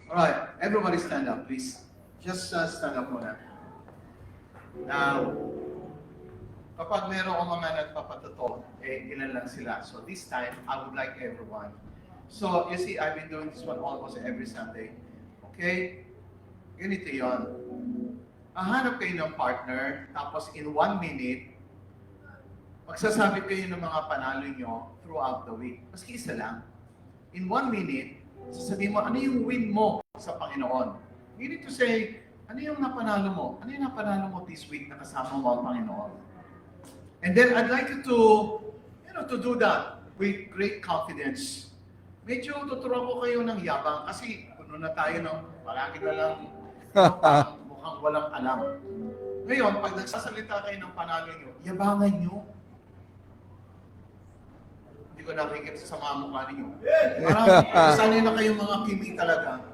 Alright, everybody stand up, please. Just stand up muna. Now, kapag meron akong mga nagpapatuto, ilan lang sila. So this time, I would like everyone. So, you see, I've been doing this one almost every Sunday. Okay? Ganito yun. Hanap kayo ng partner, tapos in 1 minute, magsasabi kayo ng mga panalo nyo throughout the week. Maski isa lang. In 1 minute, sasabihin mo, ano yung win mo sa Panginoon? You need to say, ano yung napanalo mo? Ano yung napanalo mo this week na kasama mo ang Panginoon? And then I'd like you to do that with great confidence. Medyo tuturuan ko kayo ng yabang kasi puno na tayo ng palagi na lang mukhang walang alam. Ngayon, pag nagsasalita kayo ng panalo nyo, yabangan nyo. Hindi ko nakikita sa mga mukha ninyo. Parang sanay na kayong mga kimi talaga.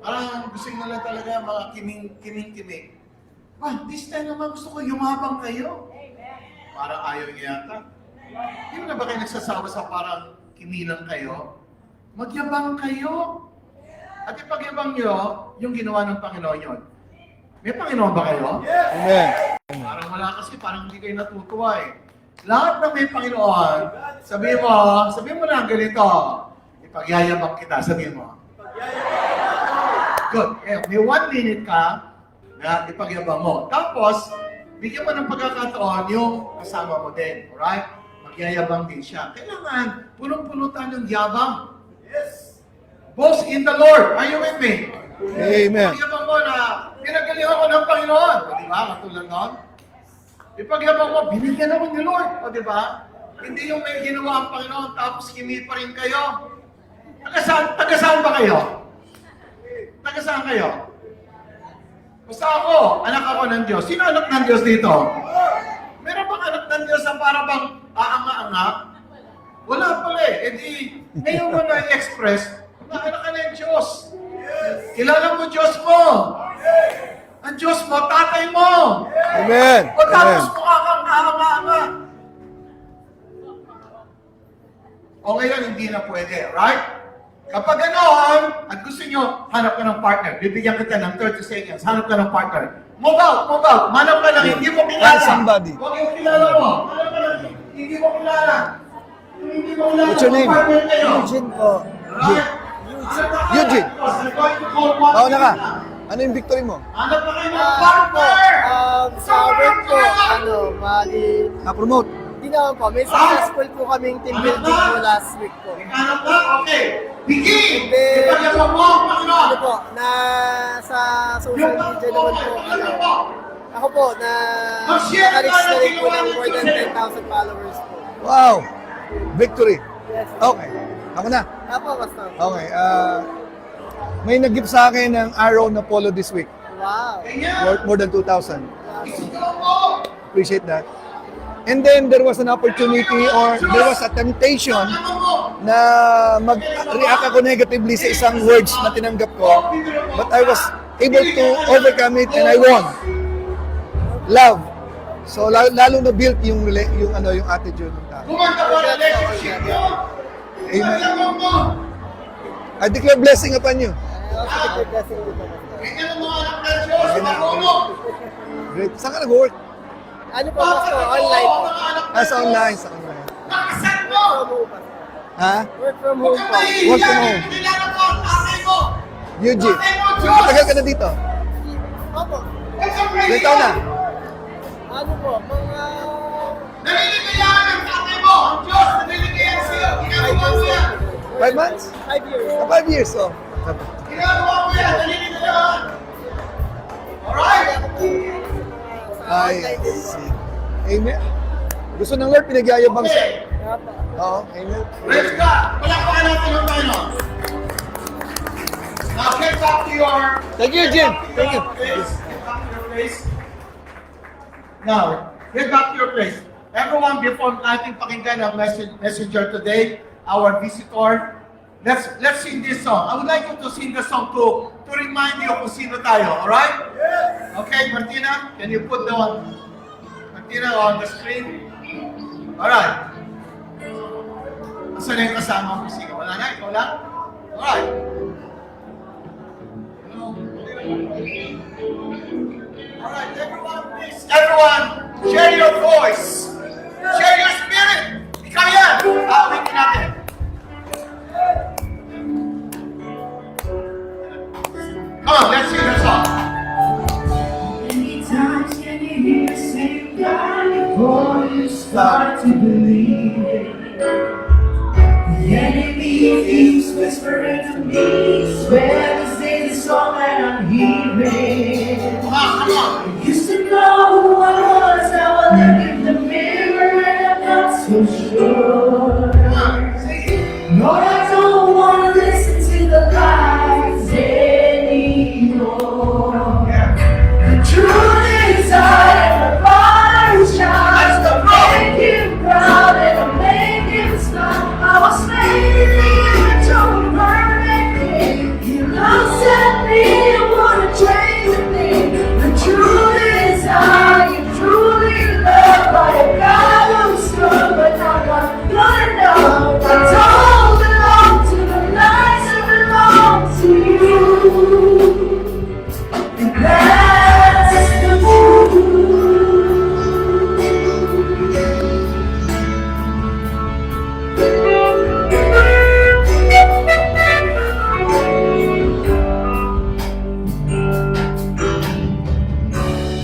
Parang gusto nyo lang talaga mga kiming-kiming. This time naman gusto ko yumabang kayo. Parang ayaw niya yata. Hindi na ba kayo nagsasawa sa parang kimilang kayo? Magyabang kayo. At ipagyabang nyo, yung ginawa ng Panginoon yun. May Panginoon ba kayo? Amen. Parang wala kasi, parang hindi kayo natutuwa eh. Lahat ng may Panginoon, sabihin mo lang ganito, ipagyayabang kita, sabihin mo. Good. May 1 minute ka na ipagyabang mo. Tapos, bigyan mo ng pagkakataon yung kasama mo din. Alright? Magyayabang din siya. Kailangan, punong-puno tayo ng yabang. Yes. Boast in the Lord. Are you with me? Amen. Ipagyabang mo na pinagalingan ko ng Panginoon. O diba? Katulad nun. Ipagyabang mo, binigyan ako ni Lord. O diba? Hindi yung may ginawa ang Panginoon tapos kimi pa rin kayo. Taga-saan ba kayo? Taga-saan kayo? Basta ako, anak ako ng Diyos. Sino anak ng Diyos dito? Meron bang anak ng Diyos na para bang aanga-anga? Wala pala eh. E di, ngayon mo na-express, na anak ka ng Diyos. Kilala mo Diyos mo. Ang Diyos mo, tatay mo. Amen. O tapos mukha kang aanga-anga. O ngayon, hindi na pwede, right? Kapag ganoon, at gusto nyo, hanap ka ng partner. Bibigyan kita ng 30 seconds. Hanap ka ng partner. Move out. Manap ka lang, hindi mo kilala. Find somebody. Huwag yung kilala mo. Hanap ka lang, hindi mo kilala. Hindi mo kilala. What's your name? Partner kayo. Eugene po. Right? Eugene. Oo na ka. Ano yung victory mo? Hanap ka kayo ng partner. Sa work po, mali. Na-promote. Hindi naman po. May successful po kaming team building po last week po. Hanap ka? Okay. Begin! Then, Ipagyaman mo ang Panginoon. Ano po, na sa social media naman po, ako po, na-reach na rin po ng more than 10,000 followers po. Wow. Victory. Yes. Okay. Ako na. Apo, basta. Okay. May nag-give sa akin ng Arrow na polo this week. Wow. Worth more than 2,000. Appreciate that. And then there was an opportunity or there was a temptation na mag-react ako negatively sa isang words na tinanggap ko. But I was able to overcome it and I won. Love. So lalo na built yung attitude ng tao. Amen. I declare blessing upon you. Great. Saan ka nag-work? Ano po, basta online po. Sa online. Sa online. Ha? Work from home po. Work from home. Eugene. Matagal ka na dito? Opo. Ilan taon na? Ano po, mga... Naliligayahan ang tatay mo! Ang Diyos, naliligayahan sa'yo! Ginagawa mo yan! 5 months? 5 years. 5 years, oh. Ginagawa mo yan! Naliligayahan! Alright? I see. Amen. Gusto ng Lord, pinagyayabang siya. Oo, amen. Praise God! Palakpakan natin ang Panginoon! Now get back to your... Thank you, Jim. Thank you. Get back to your place. Now, get back to your place. Everyone, before natin pakinggan ang messenger today, our visitor, let's sing this song. I would like you to sing the song to remind you kung sino tayo, alright? Yes. Okay, Martina, can you put the Martina on the screen? Alright. Asan na yung kasama mo? Sige, wala na, ikaw lang? Alright. All right, everyone, please. Everyone, share your voice. Share your spirit. Ikaw yan. Awitin natin. Come on, let's sing the song. Many times can you hear the same God before you start to believe it? The enemy keeps whispering to me, swear this is the song that I'm hearing. Come on. I used to know who I was, now I look in the mirror and I'm not so sure. Come on, sing it. Lord, I don't want to listen to the lies anymore. The truth inside and the fire shines. I'll make you proud and I'll make you smile. I was made in the image of a perfect king. You looked at me and wanna change me. The truth inside, you truly love. I have got no strong, but I'm not good enough. I don't belong to the lies that belong to you. And that's the truth.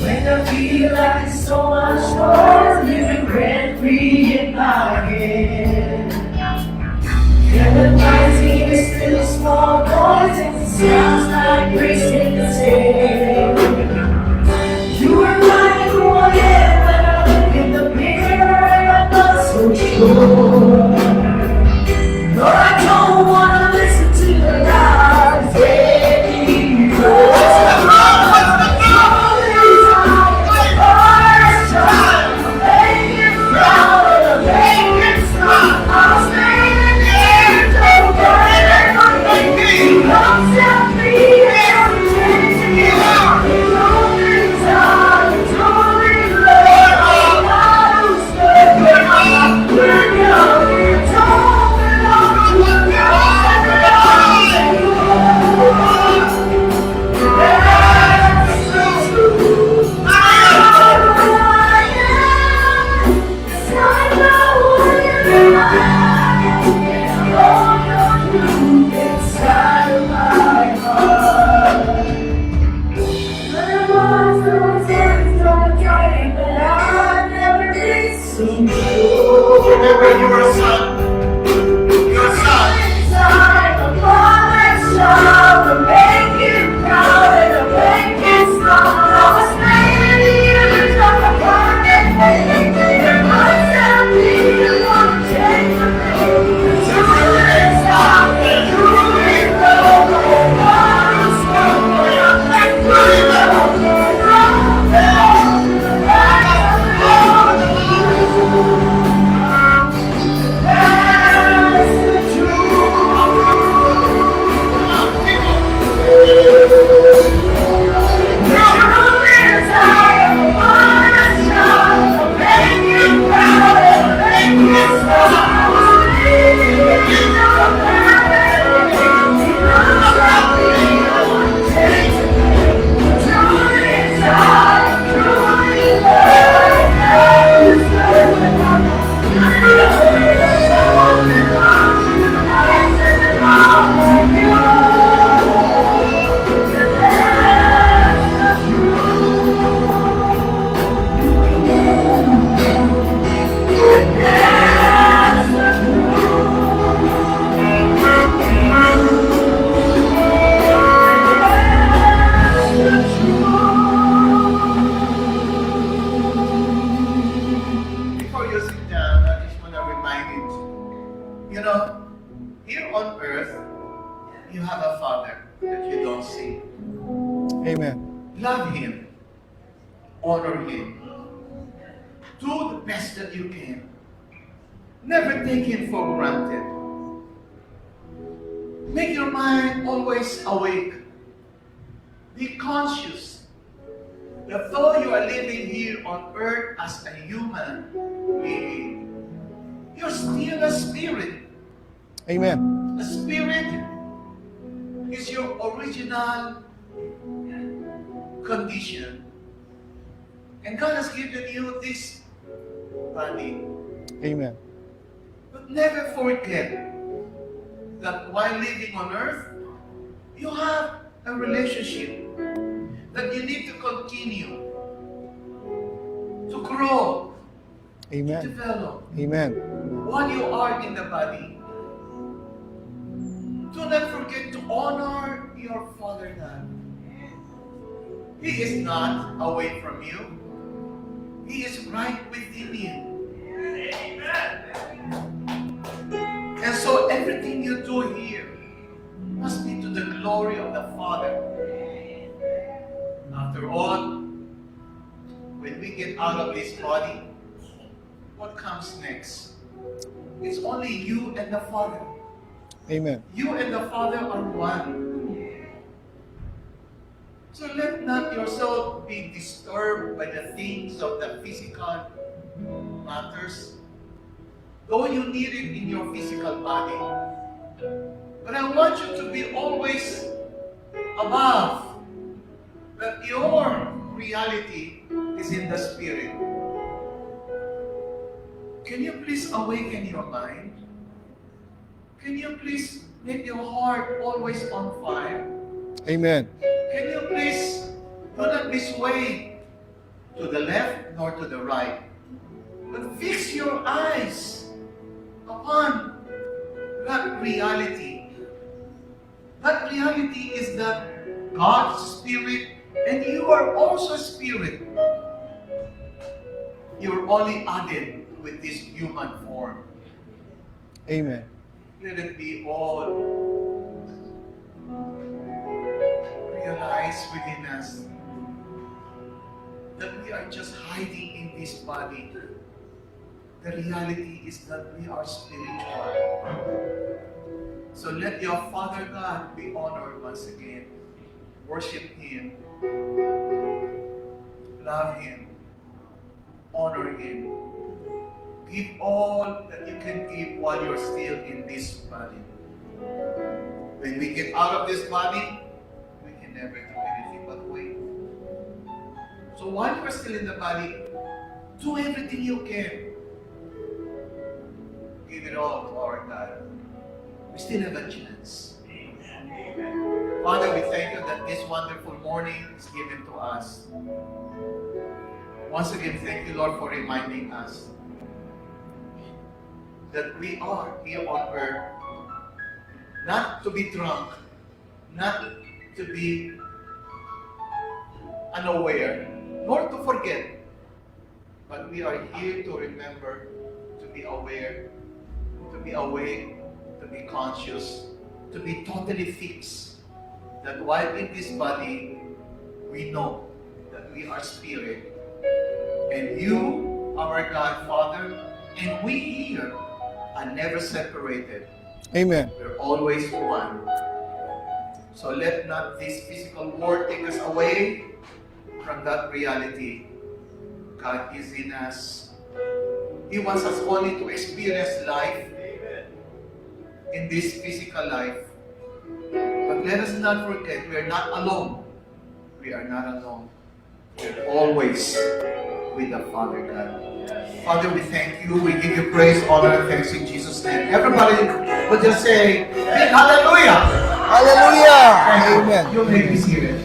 When I feel like it's so much more, living rent-free in my head. Reminds me of still a small voice and it sounds like grace in the head. You remind me who I am when I look in the mirror and I'm not so sure. Lord, I don't wanna listen to the lies anymore. Remember, you're a son. You're a son. Before you sit down, I just want to remind you, you know, here on earth, you have a father that you don't see. Amen. Love him. Honor him. Do the best that you can. Never take him for granted. Make your mind always awake. Be conscious that though you are living here on earth as a human being, you're still a spirit. Amen. A spirit is your original condition. And God has given you this body. Amen. But never forget that while living on earth, you have a relationship that you need to continue to grow, to Amen. develop Amen. while you are in the body. Do not forget to honor your Father God. He is not away from you. He is right within you. And so everything you do here must be to the glory of the Father. After all, when we get out of this body, what comes next? It's only you and the Father. Amen. You and the Father are one. So let not yourself be disturbed by the things of the physical matters, though you need it in your physical body. But I want you to be always above, that your reality is in the Spirit. Can you please awaken your mind? Can you please make your heart always on fire? Amen. Can you please do not be swayed to the left nor to the right, but fix your eyes upon that reality. That reality is that God's Spirit and you are also Spirit. You're only added with this human form. Amen. Let it be all realized within us that we are just hiding in this body. The reality is that we are spiritual. So let your Father God be honored once again. Worship Him. Love Him. Honor Him. Give all that you can give while you're still in this body. When we get out of this body, we can never do anything but wait. So while you're still in the body, do everything you can. Give it all to our God. We still have a chance. Amen. Father, we thank you that this wonderful morning is given to us. Once again, thank you, Lord, for reminding us that we are here on earth not to be drunk, not to be unaware, nor to forget, but we are here to remember, to be aware, to be awake, to be conscious, to be totally fixed, that while in this body, we know that we are spirit, and you, our God, Father, and we here are never separated. Amen. We're always one. So let not this physical world take us away from that reality. God is in us. He wants us only to experience life in this physical life. But let us not forget, we are not alone. We are not alone. We're always with the Father God. Father, we thank you. We give you praise, honor, and thanks in Jesus' name. Everybody will just say, big hallelujah. Hallelujah. Thank Amen. you. You may be seated.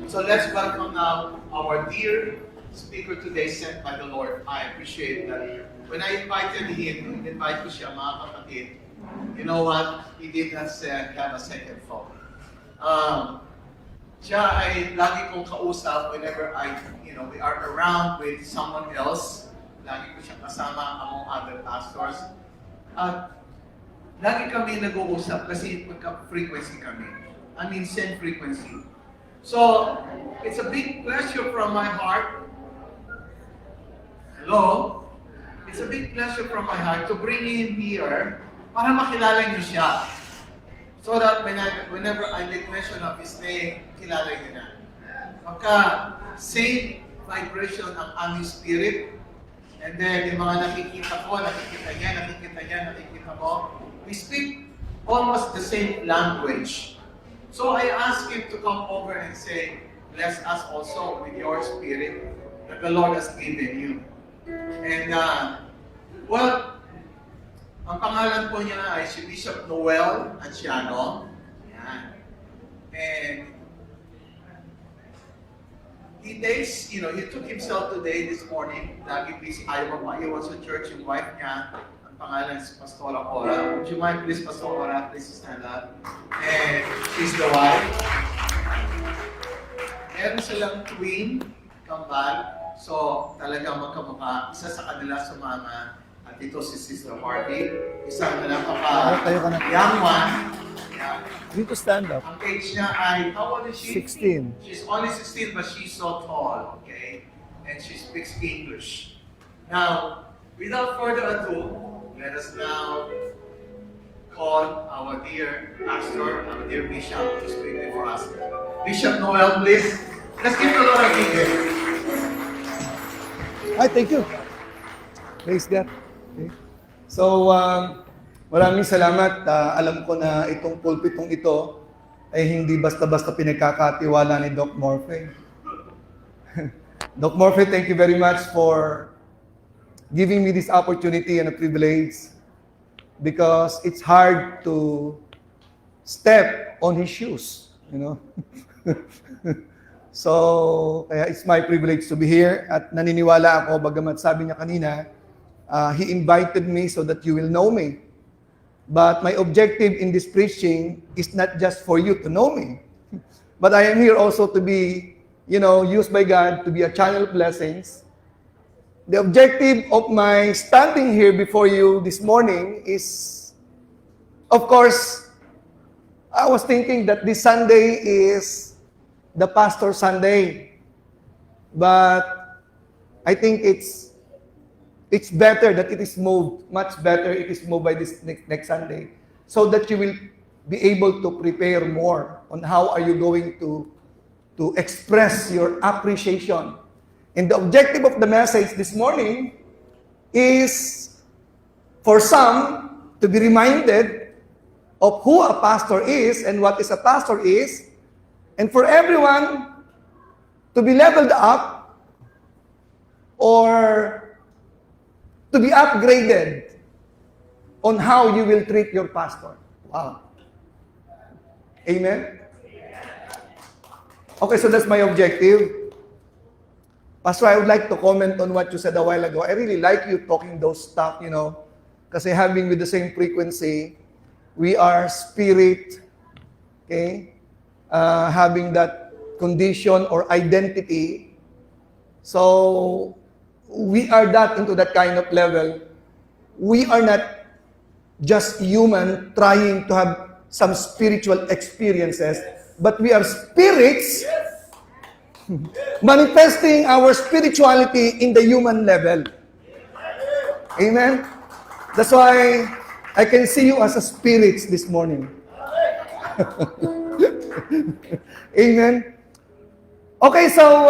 So let's welcome now our dear speaker today sent by the Lord. I appreciate that. When I invited him, invite ko siya, mga kapatid, you know what? He did not have a second thought. Siya ay lagi kong kausap whenever we are around with someone else. Lagi ko siya kasama among other pastors. At lagi kami nag-uusap kasi magka-frequency kami. I mean, same frequency. So, it's a big pleasure from my heart. Hello? It's a big pleasure from my heart to bring him here para makilala niyo siya. So that whenever I make mention of his name, kilala niyo na. Pagka same vibration ang aming spirit, and then yung mga nakikita ko, nakikita mo, we speak almost the same language. So I asked him to come over and say, bless us also with your spirit that the Lord has given you. And, well, ang pangalan po niya ay si Bishop Noel Anciano. Yan. And he days, he took himself today, this morning, lagi busy, ayaw mapaiwan sa church, yung wife niya, ang pangalan si Pastora Cora. Would you mind please, Pastora Cora, please stand up. And she's the wife. Meron silang twin, kambal. So, talagang magkamukha. Isa sa kanila sumama. At ito si Sister Marty. Isang Tayo ka na. young one. Yeah. Dito stand up. Ang age niya ay, how old is she? 16. She's only 16, but she's so tall, okay? And she speaks English. Now, without further ado, let us now call our dear pastor, our dear bishop, to speak before us. Bishop Noel, please. Let's give the Lord a gift. Ay, thank you. Praise God. Okay. So, maraming salamat. Alam ko na itong pulpitong ito ay hindi basta-basta pinagkakatiwala ni Doc Morphe. Doc Morphe, thank you very much for giving me this opportunity and a privilege because it's hard to step on his shoes, So, kaya it's my privilege to be here at naniniwala ako, bagamat sabi niya kanina, he invited me so that you will know me. But my objective in this preaching is not just for you to know me, but I am here also to be, used by God to be a channel of blessings. The objective of my standing here before you this morning is, of course, I was thinking that this Sunday is the Pastor Sunday. But I think it's better that it is moved, much better it is moved by this next Sunday, so that you will be able to prepare more on how are you going to express your appreciation. And the objective of the message this morning is for some to be reminded of who a pastor is and what is a pastor is, and for everyone to be leveled up or to be upgraded on how you will treat your pastor. Wow. Amen? Okay, so that's my objective. Pastor, I would like to comment on what you said a while ago. I really like you talking those stuff, kasi having with the same frequency, we are spirit, okay? Having that condition or identity. So, we are that into that kind of level. We are not just human trying to have some spiritual experiences, but we are spirits manifesting our spirituality in the human level. Amen? That's why I can see you as a spirit this morning. Amen? Okay, so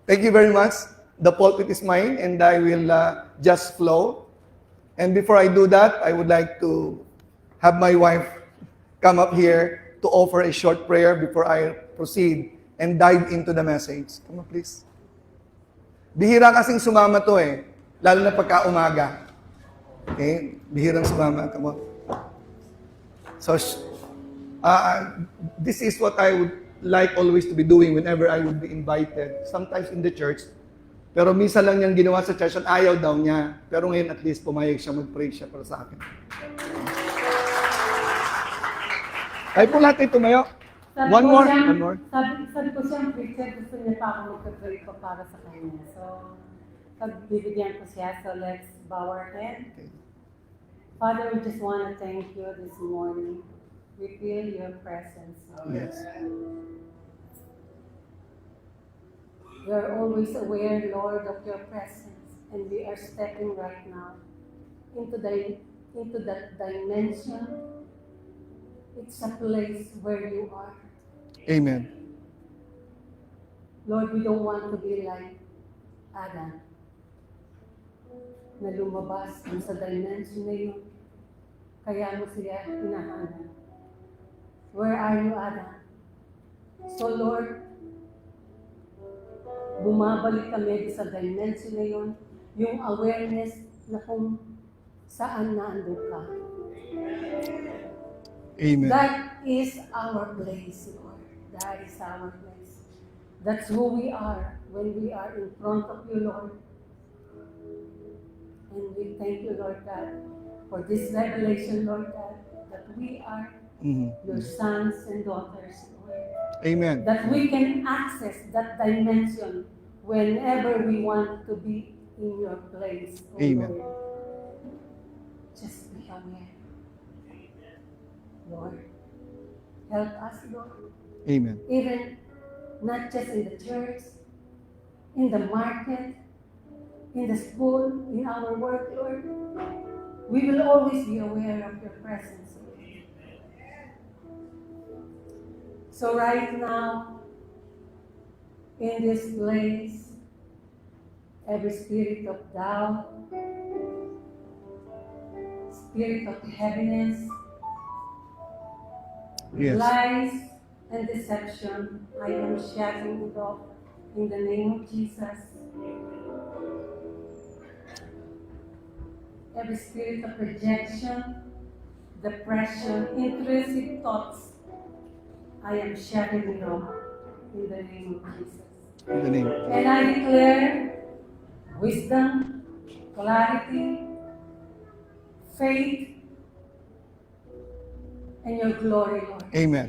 thank you very much. The pulpit is mine and I will just flow. And before I do that, I would like to have my wife come up here to offer a short prayer before I proceed and dive into the message. Come on, please. Bihira kasing sumama to lalo na pagka umaga. Okay? Bihirang sumama. Come on. So, this is what I would like always to be doing whenever I would be invited. Sometimes in the church. Pero minsan lang niyang ginawa sa church at ayaw daw niya. Pero ngayon at least pumayag siya, mag-pray siya para sa akin. Ay po lahat ito, Mayo. One more. Sabi ko siyang preacher, gusto niya pa ako magpapray pa para sa kanya. So, pagbibigyan ko siya, so let's bow our head. Okay. Father, we just want to thank you this morning. We feel your presence. Yes. We are always aware, Lord, of your presence. And we are stepping right now into that dimension. It's a place where you are. Amen. Lord, we don't want to be like Adam na lumabas sa dimension na yun. Kaya mo siya hinahanap. Where are you, Ada? So Lord, bumabalik kami sa dimension na yun, yung awareness na kung saan naandun ka. Amen. That is our place, Lord. That is our place. That's who we are when we are in front of you, Lord. And we thank you, Lord God, for this revelation, Lord God, that we are your sons and daughters, Lord. Amen. That we can access that dimension whenever we want to be in your place, oh Amen. Lord. Just be aware. Lord, help us, Lord. Amen. Even not just in the church, in the market, in the school, in our work, Lord. We will always be aware of your presence, Lord. So right now, in this place, every spirit of doubt, spirit of heaviness, Yes. lies, and deception, I am shutting it off in the name of Jesus. Every spirit of rejection, depression, intrusive thoughts, I am shutting it off in the name of Jesus. In the name. And I declare wisdom, clarity, faith, and your glory, Lord. Amen.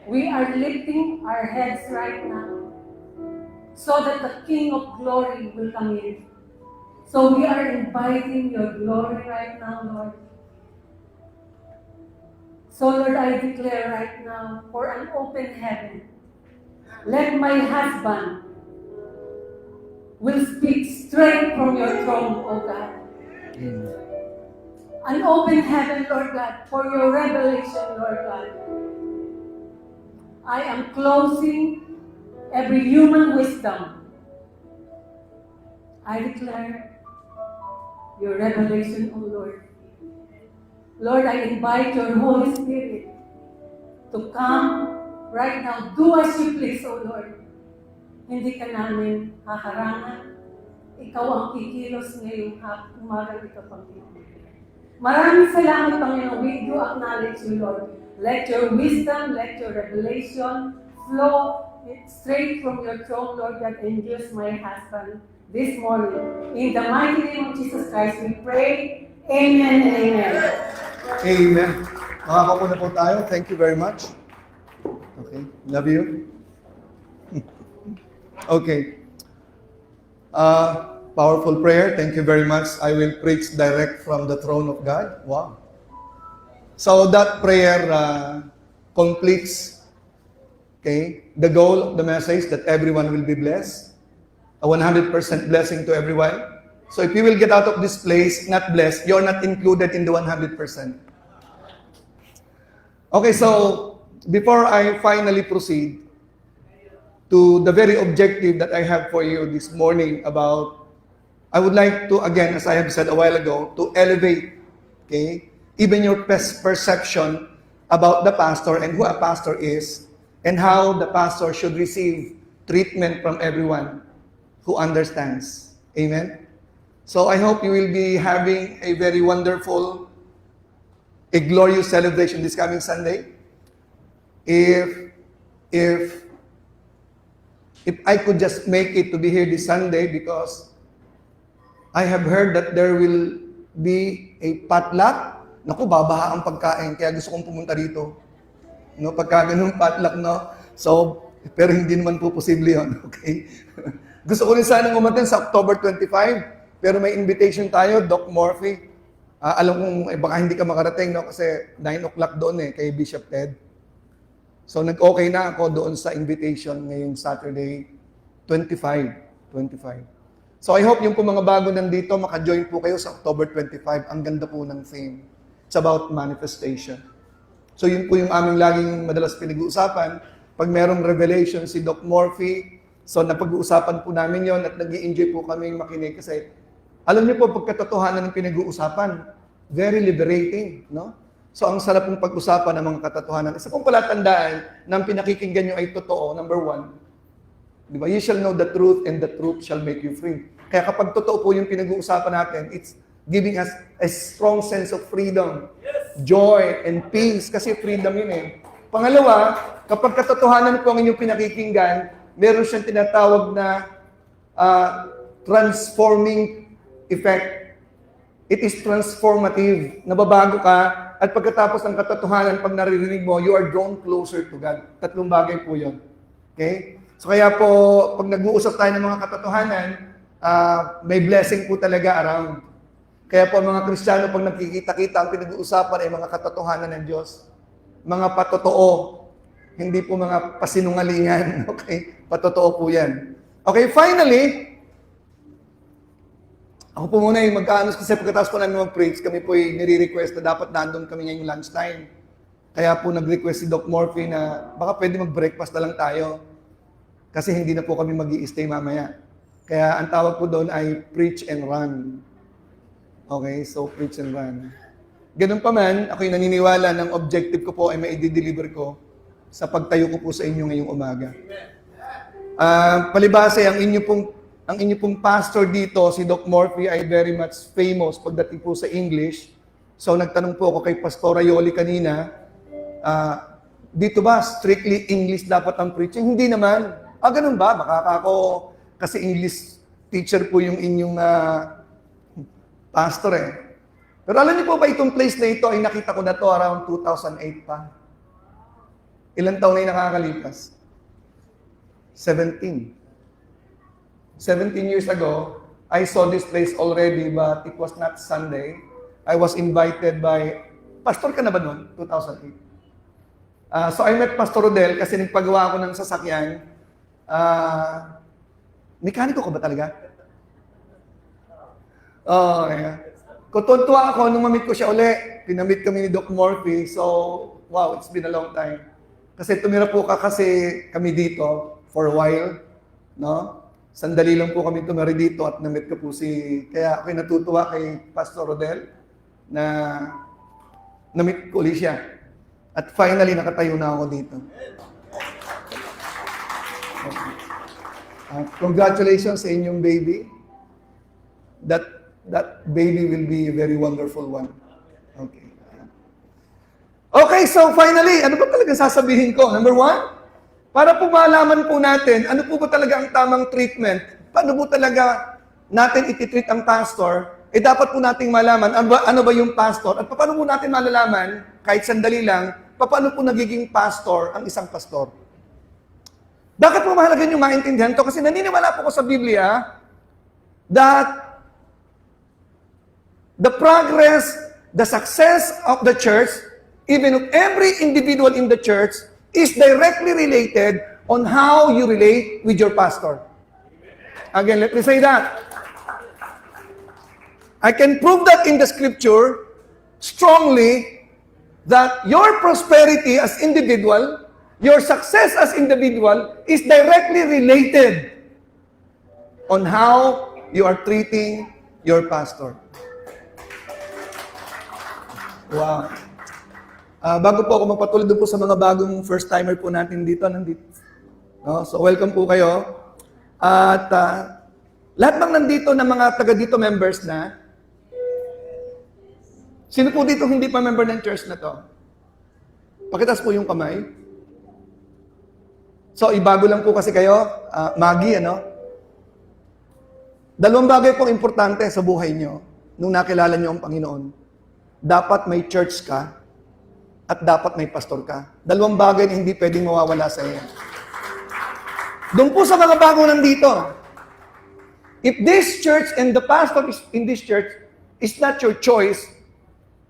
We are lifting our heads right now so that the King of glory will come in. So we are inviting your glory right now, Lord. So Lord, I declare right now for an open heaven. Let my husband will speak straight from your throne, O God. Amen. An open heaven, Lord God, for your revelation, Lord God. I am closing every human wisdom. I declare your revelation, O Lord. Lord, I invite your Holy Spirit to come right now. Do as you please, O Lord. Hindi ka namin haharangan. Ikaw ang kikilos ngayong umagang ito, Panginoon. Maraming salamat, Panginoon. We do acknowledge you, Lord. Let your wisdom, let your revelation flow straight from your throne, Lord, that induce my husband this morning. In the mighty name of Jesus Christ, we pray. Amen and amen. Amen. Makakaupo na po tayo. Thank you very much. Okay. Love you. Okay. Powerful prayer. Thank you very much. I will preach direct from the throne of God. Wow. So that prayer completes, okay, the goal of the message that everyone will be blessed. A 100% blessing to everyone. So if you will get out of this place not blessed, you're not included in the 100%. Okay, so before I finally proceed to the very objective that I have for you this morning about, I would like to, again, as I have said a while ago, to elevate, okay, even your perception about the pastor and who a pastor is and how the pastor should receive treatment from everyone who understands. Amen? So I hope you will be having a very wonderful, a glorious celebration this coming Sunday. If I could just make it to be here this Sunday, because I have heard that there will be a potluck. Naku, babaha ang pagkain, kaya gusto kong pumunta dito. No, pagka ganun potluck, no? So, pero hindi naman po posible yun, okay? Gusto ko rin sana umaten sa October 25, pero may invitation tayo, Doc Morphy. Alam kong baka hindi ka makarating, no? Kasi 9 o'clock doon kay Bishop Ted. So nag-okay na ako doon sa invitation ngayong Saturday, 25. So I hope yung po mga bago nandito, maka-join po kayo sa October 25. Ang ganda po ng theme. It's about manifestation. So yun po yung aming laging madalas pinag-uusapan. Pag merong revelation si Doc Morphy, so napag-uusapan po namin yon at nag-i-enjoy po kami makinig kasi alam niyo po, pagkatotohanan ng pinag-uusapan, very liberating, no? So ang sarap pong pag-usapan ng mga katotohanan. Isa pong palatandaan na ang pinakikinggan nyo ay totoo, number one. Di ba? You shall know the truth and the truth shall make you free. Kaya kapag totoo po yung pinag-uusapan natin, it's giving us a strong sense of freedom, joy, and peace. Kasi freedom yun eh. Pangalawa, kapag katotohanan po ang inyong pinakikinggan, meron siyang tinatawag na transforming effect. It is transformative. Nababago ka, at pagkatapos ng katotohanan, pag naririnig mo, you are drawn closer to God. Tatlong bagay po yun. Okay? So kaya po, pag nag-uusap tayo ng mga katotohanan, may blessing po talaga around. Kaya po mga Kristiyano, pag nagkikita-kita, ang pinag-uusapan ay mga katotohanan ng Diyos. Mga patotoo. Hindi po mga pasinungalingan. Okay? Patotoo po yan. Okay, finally, ako po muna yung mag-aanos kasi pagkatapos po namin mag-preach, kami po yung nire-request na dapat nandun kami ngayong lunchtime. Kaya po nag-request si Doc Morphy na baka pwede mag-breakfast na lang tayo. Kasi hindi na po kami mag-i-stay mamaya. Kaya ang tawag po doon ay preach and run. Okay, so preach and run. Ganun pa man, ako'y naniniwala ng objective ko po ay mai-deliver ko sa pagtayo ko po sa inyo ngayong umaga. Palibase, ang inyo pong pastor dito, si Doc Morphy, ay very much famous pagdating po sa English. So nagtanong po ako kay Pastor Ayoli kanina, dito ba strictly English dapat ang preaching? Hindi naman. Ganun ba? Baka ako, kasi English teacher po yung inyong pastor eh. Pero alam niyo po ba itong place na ito ay nakita ko na to around 2008 pa. Ilang taon na yung nakakalipas? 17 years ago, I saw this place already, but it was not Sunday. I was invited by, pastor ka na ba noon? 2008. So I met Pastor Rodel kasi nagpagawa ako ng sasakyan. Mekaniko ka ba talaga? Yeah. Kutuntua ako nung mamit ko siya uli. Pinamit kami ni Doc Morphy. So, wow, it's been a long time. Kasi tumira po kasi kami dito for a while. No? Sandali lang po kami tumira dito at namit ko po kaya ako'y natutuwa kay Pastor Rodel na namit ko ulit siya. At finally, nakatayo na ako dito. Congratulations sa inyong baby. That baby will be a very wonderful one. Okay. Okay, so finally, ano ba talaga sasabihin ko? Number one, para po malaman po natin, ano po ba talaga ang tamang treatment? Paano po talaga natin ititreat ang pastor? Dapat po nating malaman, ano ba yung pastor? At paano po natin malalaman, kahit sandali lang, paano po nagiging pastor ang isang pastor? Bakit po mahalaga nyo maintindihan to? Kasi naniniwala po ko sa Biblia that the progress, the success of the church, even of every individual in the church, is directly related on how you relate with your pastor. Again, let me say that. I can prove that in the scripture strongly that your prosperity as individual, your success as individual is directly related on how you are treating your pastor. Wow. Bago po ako magpatuloy doon po sa mga bagong first-timer po natin nandito. No? So welcome po kayo. At lahat bang nandito na mga taga dito members na? Sino po dito hindi pa member ng church na to? Pakitas po yung kamay. So ibago lang po kasi kayo, Maggie, ano? Dalawang bagay pong importante sa buhay nyo nung nakilala nyo ang Panginoon. Dapat may church ka at dapat may pastor ka. Dalawang bagay na hindi pwedeng mawawala sa iyo. Doon po sa mga bago nandito, if this church and the pastor is in this church is not your choice,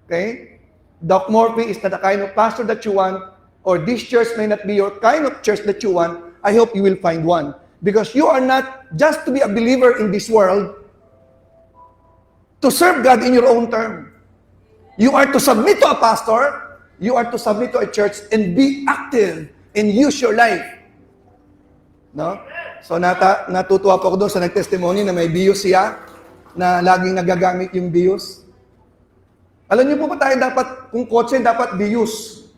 okay? Doc Morphy is not the kind of pastor that you want, or this church may not be your kind of church that you want, I hope you will find one. Because you are not just to be a believer in this world, to serve God in your own term. You are to submit to a pastor, you are to submit to a church and be active and use your life. No? So natutuwa po ako doon sa nag-testimony na may bios siya, na laging nagagamit yung bios. Alam niyo po ba tayo dapat, kung kotse, dapat be used.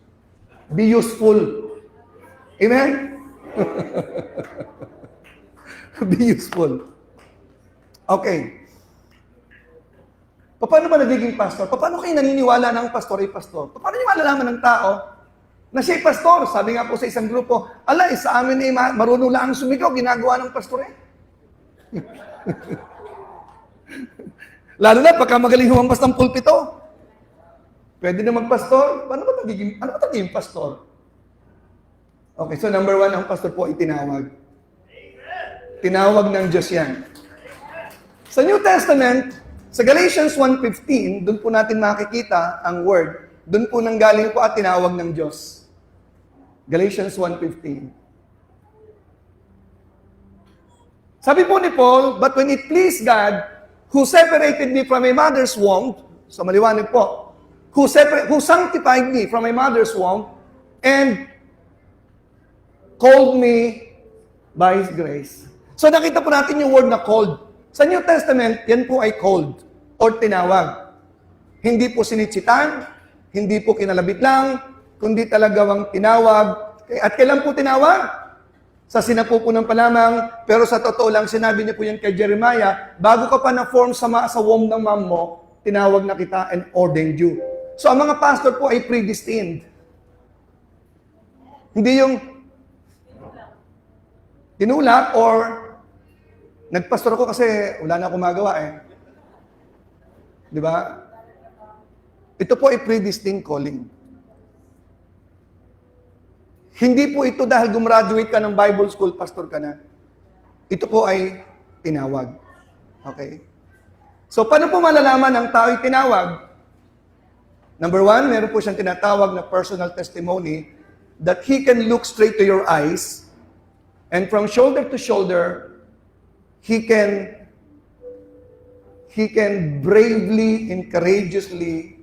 Be useful. Amen? Be useful. Okay. Paano ba nagiging pastor? Paano kayo naniniwala ng pastor ay pastor? Paano niyo malalaman ng tao na siya'y pastor? Sabi nga po sa isang grupo, sa amin ay marunong lang sumigaw, ginagawa ng pastor eh. Lalo na pagka magaling humampas ng pulpito. Pwede na magpastor. Ano ba nagiging pastor? Okay, so number 1, ang pastor po ay tinawag. Tinawag ng Diyos yan. Sa New Testament, sa Galatians 1:15, doon po natin makikita ang word. Doon po nanggaling po at tinawag ng Diyos. Galatians 1:15. Sabi po ni Paul, but when it pleased God, who separated me from my mother's womb, so maliwanag po, who sanctified me from my mother's womb, and called me by His grace. So nakita po natin yung word na called. Sa New Testament, yan po ay called or tinawag. Hindi po sinitsitan, hindi po kinalabit lang, kundi talagang tinawag. At kailan po tinawag? Sa sinapupunan pa lamang, pero sa totoo lang, sinabi niya po yan kay Jeremiah, bago ka pa na-form sa womb ng mom mo, tinawag na kita and ordained you. So ang mga pastor po ay predestined. Hindi yung tinulak or nagpastor ako kasi wala na akong magawa eh. Di ba? Ito po ay predestined calling. Hindi po ito dahil gumraduate ka ng Bible school, pastor ka na. Ito po ay tinawag. Okay? So, paano po malalaman ang tao ay tinawag? Number 1, meron po siyang tinatawag na personal testimony that he can look straight to your eyes and from shoulder to shoulder, he can bravely and courageously,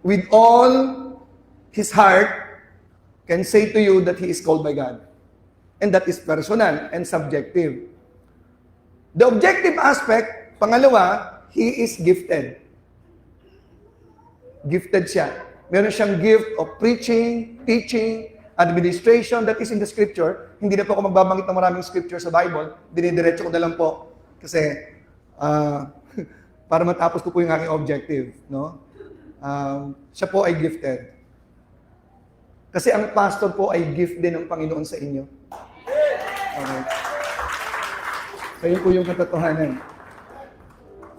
with all his heart, can say to you that he is called by God. And that is personal and subjective. The objective aspect, pangalawa, he is gifted. Gifted siya. Meron siyang gift of preaching, teaching, administration, that is in the scripture. Hindi na po ako magbabanggit ng maraming scripture sa Bible. Dinidiretso ko na lang po. Kasi, para matapos ko po yung aking objective. No? Siya po ay gifted. Kasi ang pastor po ay gift din ng Panginoon sa inyo. Okay. So yun po yung katotohanan.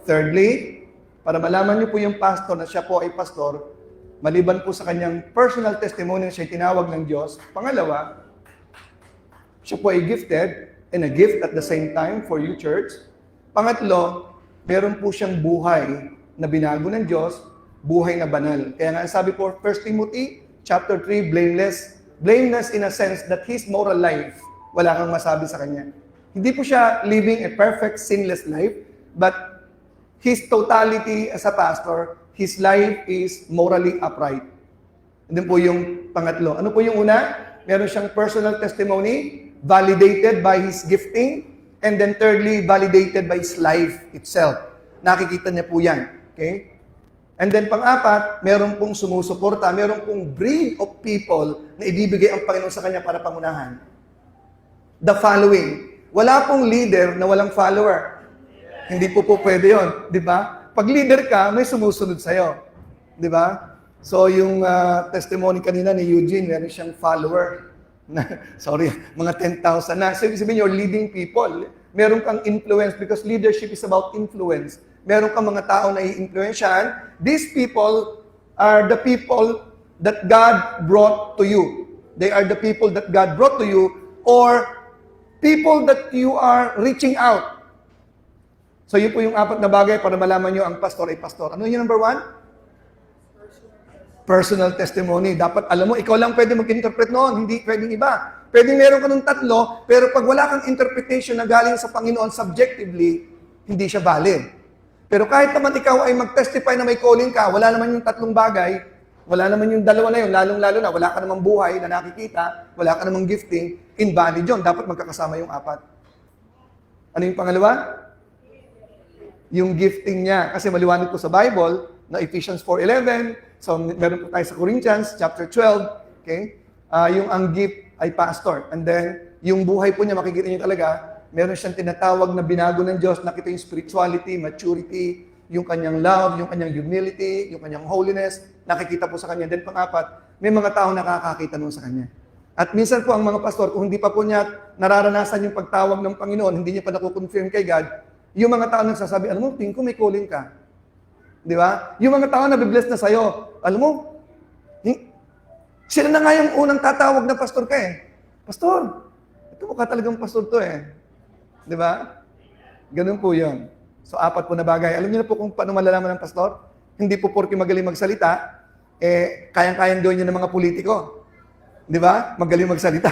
Thirdly, para malaman niyo po yung pastor na siya po ay pastor, maliban po sa kanyang personal testimony na siya tinawag ng Diyos, pangalawa, siya po ay gifted and a gift at the same time for you, church. Pangatlo, meron po siyang buhay na binago ng Diyos, buhay na banal. Kaya nga sabi po, 1 Timothy chapter 3, blameless. Blameless in a sense that his moral life, wala kang masabi sa kanya. Hindi po siya living a perfect, sinless life, but his totality as a pastor, his life is morally upright. And then po yung pangatlo. Ano po yung una? Meron siyang personal testimony, validated by his gifting, and then thirdly, validated by his life itself. Nakikita niya po yan. Okay? And then pang-apat, meron pong sumusuporta, meron pong breed of people na ibibigay ang Panginoon sa kanya para pangunahan. The following. Wala pong leader na walang follower. Hindi po pwede yun. Di ba? Pag leader ka, may sumusunod sa'yo. Di ba? So yung testimony kanina ni Eugene, meron siyang follower. Mga 10,000 na. So sabihin you're leading people. Meron kang influence because leadership is about influence. Meron kang mga tao na i-influensyahan. These people are the people that God brought to you. They are the people that God brought to you or people that you are reaching out. So yun po yung apat na bagay para malaman nyo ang pastor ay pastor. Ano yung number 1? Personal testimony. Dapat alam mo, ikaw lang pwede mag-interpret noon, hindi pwedeng iba. Pwedeng meron ka ng tatlo, pero pag wala kang interpretation na galing sa Panginoon subjectively, hindi siya valid. Pero kahit naman ikaw ay mag-testify na may calling ka, wala naman yung tatlong bagay, wala naman yung dalawa na yun, lalong-lalo na, wala ka namang buhay na nakikita, wala ka namang gifting, invalid yun. Dapat magkakasama yung apat. Ano yung pangalawa? yung gifting niya. Kasi maliwanag po sa Bible, na Ephesians 4:11, so meron po tayo sa Corinthians chapter 12, okay? Yung ang gift ay pastor. And then, yung buhay po niya, makikita niyo talaga, meron siyang tinatawag na binago ng Diyos, nakita yung spirituality, maturity, yung kanyang love, yung kanyang humility, yung kanyang holiness, nakikita po sa kanya. Then pang-apat, may mga tao nakakakita nun sa kanya. At minsan po ang mga pastor, kung hindi pa po niya nararanasan yung pagtawag ng Panginoon, hindi niya pa nakukonfirm kay God, yung mga tao nagsasabi, alam mo, tingin ko may calling ka. Di ba? Yung mga tao na bibless na sa'yo, alam mo, sila na nga yung unang tatawag na pastor ka eh. Pastor, ito mukha talagang pastor to eh. Di ba? Ganun po yun. So, 4 po na bagay. Alam niyo na po kung paano malalaman ng pastor? Hindi po porke magaling magsalita, kayang-kayang gawin niya ng mga politiko. Di ba? Magaling magsalita.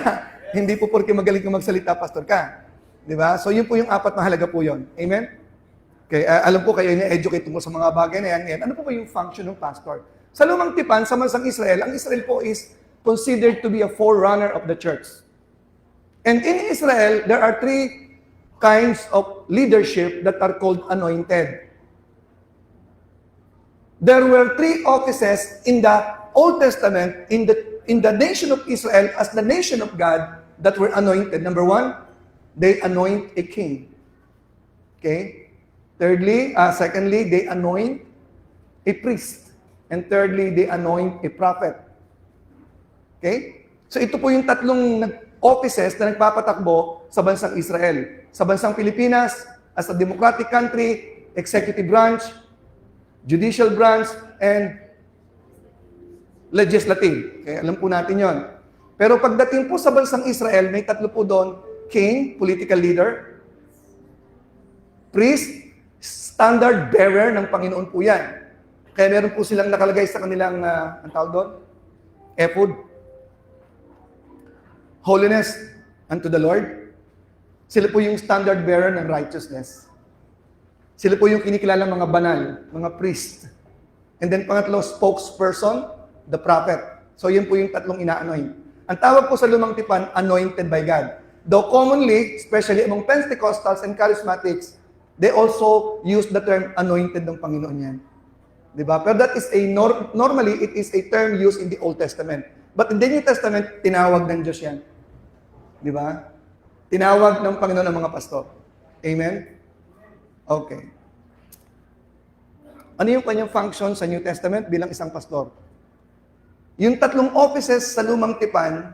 Hindi po porke magaling ka magsalita, pastor ka. Di ba? So, yun po yung 4 mahalaga po yun. Amen? Okay, alam po kayo na-educate mo sa mga bagay na yan. Ano po ba yung function ng pastor? Sa Lumang Tipan, sa bansang Israel, ang Israel po is considered to be a forerunner of the church. And in Israel, there are 3 kinds of leadership that are called anointed. There were 3 offices in the Old Testament, in the nation of Israel, as the nation of God, that were anointed. Number 1, they anoint a king. Okay? Secondly, they anoint a priest. And thirdly, they anoint a prophet. Okay? So ito po yung 3 offices na nagpapatakbo sa bansang Israel. Sa bansang Pilipinas, as a democratic country, executive branch, judicial branch, and legislative. Okay, alam po natin yon. Pero pagdating po sa bansang Israel, may 3 po doon: king, political leader; priest, standard bearer ng Panginoon po yan. Kaya meron po silang nakalagay sa kanilang, ang tawag doon? Ephod. Holiness unto the Lord. Sila po yung standard bearer ng righteousness. Sila po yung kinikilalang mga banal, mga priest. And then pangatlo, spokesperson, the prophet. So yun po yung 3 ina-anoint. Ang tawag po sa Lumang Tipan, anointed by God. Though commonly, especially among Pentecostals and Charismatics, they also use the term anointed ng Panginoon yan. Diba? Pero that is normally, it is a term used in the Old Testament. But in the New Testament, tinawag ng Diyos yan. Diba? Tinawag ng Panginoon ng mga pastor. Amen? Okay. Ano yung kanyang function sa New Testament bilang isang pastor? Yung 3 offices sa Lumang Tipan,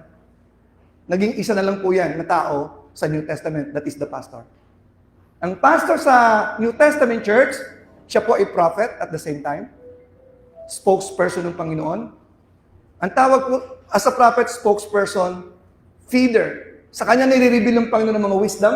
naging isa na lang po yan na tao sa New Testament, that is the pastor. Ang pastor sa New Testament church, siya po ay prophet at the same time, spokesperson ng Panginoon. Ang tawag po, as a prophet, spokesperson, feeder. Sa kanya nire-reveal ng Panginoon ng mga wisdom.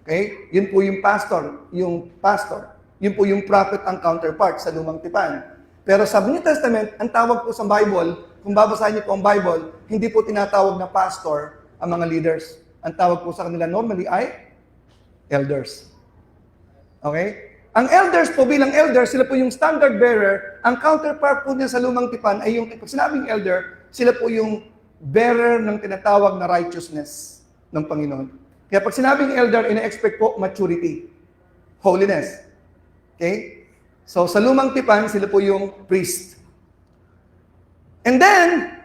Okay? Yun po yung pastor. Yun po yung prophet ang counterpart sa Lumang Tipan. Pero sa New Testament, ang tawag po sa Bible, kung babasahin niyo po ang Bible, hindi po tinatawag na pastor ang mga leaders. Ang tawag po sa kanila normally ay elders. Okay? Ang elders po bilang elders, sila po yung standard bearer. Ang counterpart po niya sa Lumang Tipan ay yung, pag sinabing elder, sila po yung bearer ng tinatawag na righteousness ng Panginoon. Kaya pag sinabing elder, ina-expect po maturity, holiness. Okay? So sa Lumang Tipan, sila po yung priest. And then,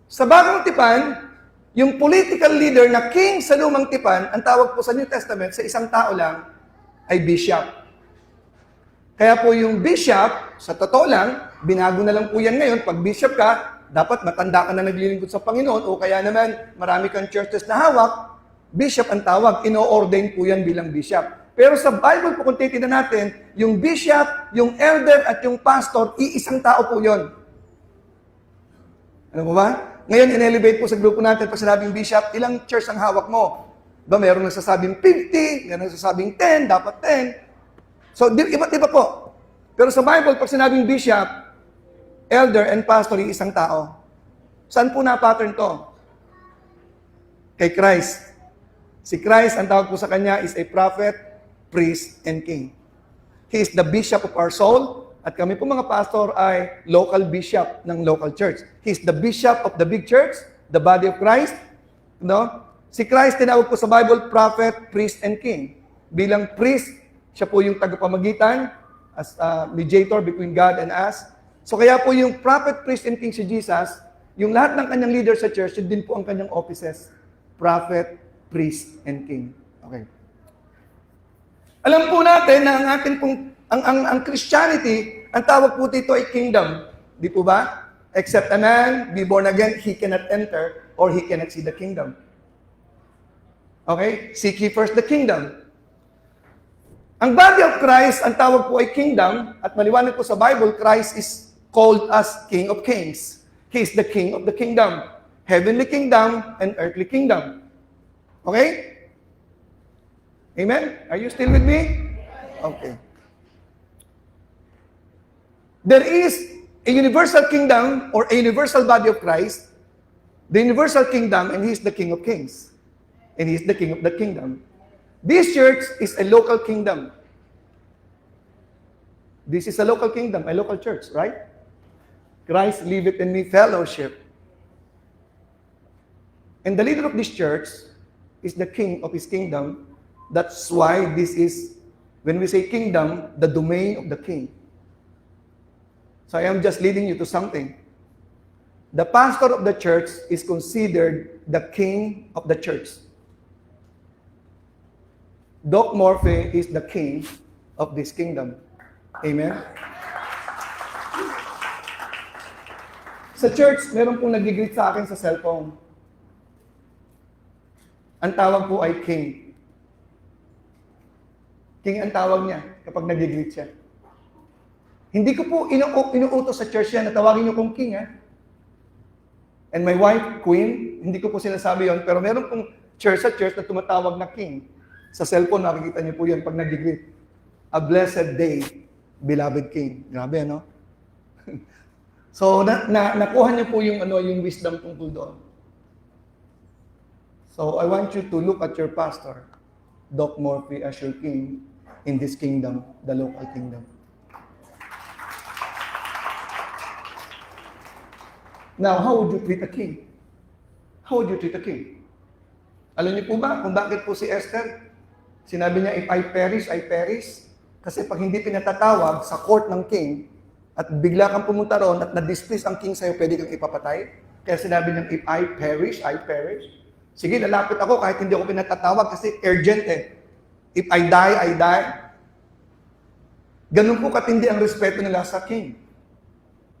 sa Bagong Tipan, yung political leader na king sa Lumang Tipan, ang tawag po sa New Testament, sa isang tao lang, ay bishop. Kaya po yung bishop, sa totoo lang, binago na lang po yan ngayon. Pag bishop ka, dapat matanda ka na naglilingkod sa Panginoon o kaya naman marami kang churches na hawak, bishop ang tawag. Ino-ordain po yan bilang bishop. Pero sa Bible po, kung titignan natin, yung bishop, yung elder at yung pastor, iisang tao po yon. Ano po ba? Ngayon, in-elevate po sa grupo natin, pag sinabing bishop, ilang church ang hawak mo? Ba, meron nagsasabing 50, meron nagsasabing 10, dapat 10. So, iba't iba po. Pero sa Bible, pag sinabing bishop, elder, and pastor, yung isang tao. Saan po na-pattern to? Kay Christ. Si Christ, ang tawag po sa kanya, is a prophet, priest, and king. He is the bishop of our soul, at kami po mga pastor ay local bishop ng local church. He is the bishop of the big church, the body of Christ. No? Si Christ, tinawag po sa Bible, prophet, priest, and king. Bilang priest, Siya po yung tagapamagitan, as mediator between God and us. So kaya po yung prophet, priest, and king si Jesus, yung lahat ng kanyang leader sa church, yun din po ang kanyang offices. Prophet, priest, and king. Okay. Alam po natin na ang ating pong, ang Christianity, ang tawag po dito ay kingdom. Di po ba? Except a man be born again, he cannot enter or he cannot see the kingdom. Okay? Seek ye first the kingdom. Ang body of Christ, ang tawag po ay kingdom, at maliwanag po sa Bible, Christ is called as King of Kings. He is the King of the kingdom. Heavenly kingdom and earthly kingdom. Okay? Amen? Are you still with me? Okay. There is a universal kingdom or a universal body of Christ, the universal kingdom, and He is the King of Kings. And He is the King of the kingdom. This church is a local kingdom. This is a local kingdom, a local church, right? Christ liveth in me fellowship. And the leader of this church is the king of his kingdom. That's why this is, when we say kingdom, the domain of the king. So I am just leading you to something. The pastor of the church is considered the king of the church. Doc Morphy is the king of this kingdom. Amen? Sa church, meron pong nag-greet sa akin sa cellphone. Ang tawag po ay king. King ang tawag niya kapag nag-greet siya. Hindi ko po inuutos sa church yan na tawagin niyo kong king, ha? And my wife, queen, hindi ko po sinasabi yon, pero meron pong church sa church na tumatawag na king. Sa cellphone, makikita niyo po yun pag nag-greet. A blessed day, beloved king. Grabe, no? So, nakuha niyo po yung, yung wisdom tungkol doon. So, I want you to look at your pastor, Doc Morphy, as your king in this kingdom, the local kingdom. Now, how would you treat a king? How would you treat a king? Alam niyo po ba kung bakit po si Esther, sinabi niya, if I perish, I perish? Kasi pag hindi pinatatawag sa court ng king, at bigla kang pumunta ron at na-displease ang king sa'yo, pwede kang ipapatay. Kaya sinabi niya, if I perish, I perish. Sige, lalapit ako kahit hindi ako pinatatawag kasi urgent eh. If I die, I die. Ganun po katindi ang respeto nila sa king.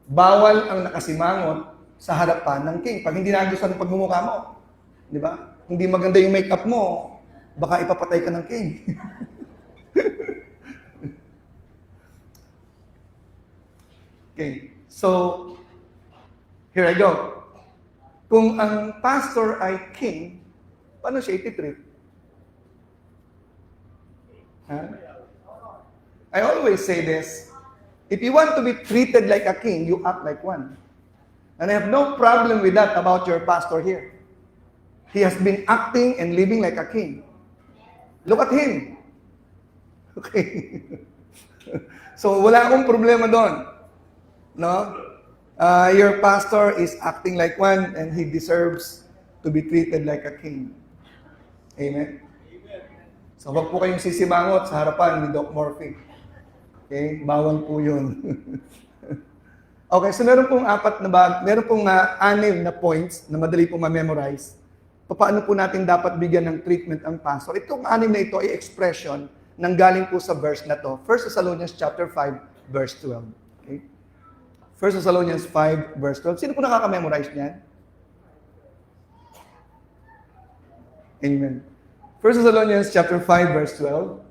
Bawal ang nakasimangot sa harapan ng king. Pag hindi nagustuhan ang pagmumukha mo, di ba? Hindi maganda yung makeup mo, baka ipapatay ka ng king. Okay, so, here I go. Kung ang pastor ay king, paano siya ititreat? Huh? I always say this, if you want to be treated like a king, you act like one. And I have no problem with that about your pastor here. He has been acting and living like a king. Look at him. Okay. So, wala akong problema doon. No? Your pastor is acting like one and he deserves to be treated like a king. Amen? So, wag po kayong sisimangot sa harapan ni Doc Morphy. Okay? Bawal po yun. Okay, so meron pong meron pong 6 na points na madali pong ma-memorize. Paano po natin dapat bigyan ng treatment ang pastor? Itong 6 na ito ay expression ng galing po sa verse na to. 1 Thessalonians chapter 5, verse 12. Okay? 1 Thessalonians 5, verse 12. Sino po nakaka-memorize niyan? Amen. 1 Thessalonians chapter 5, verse 12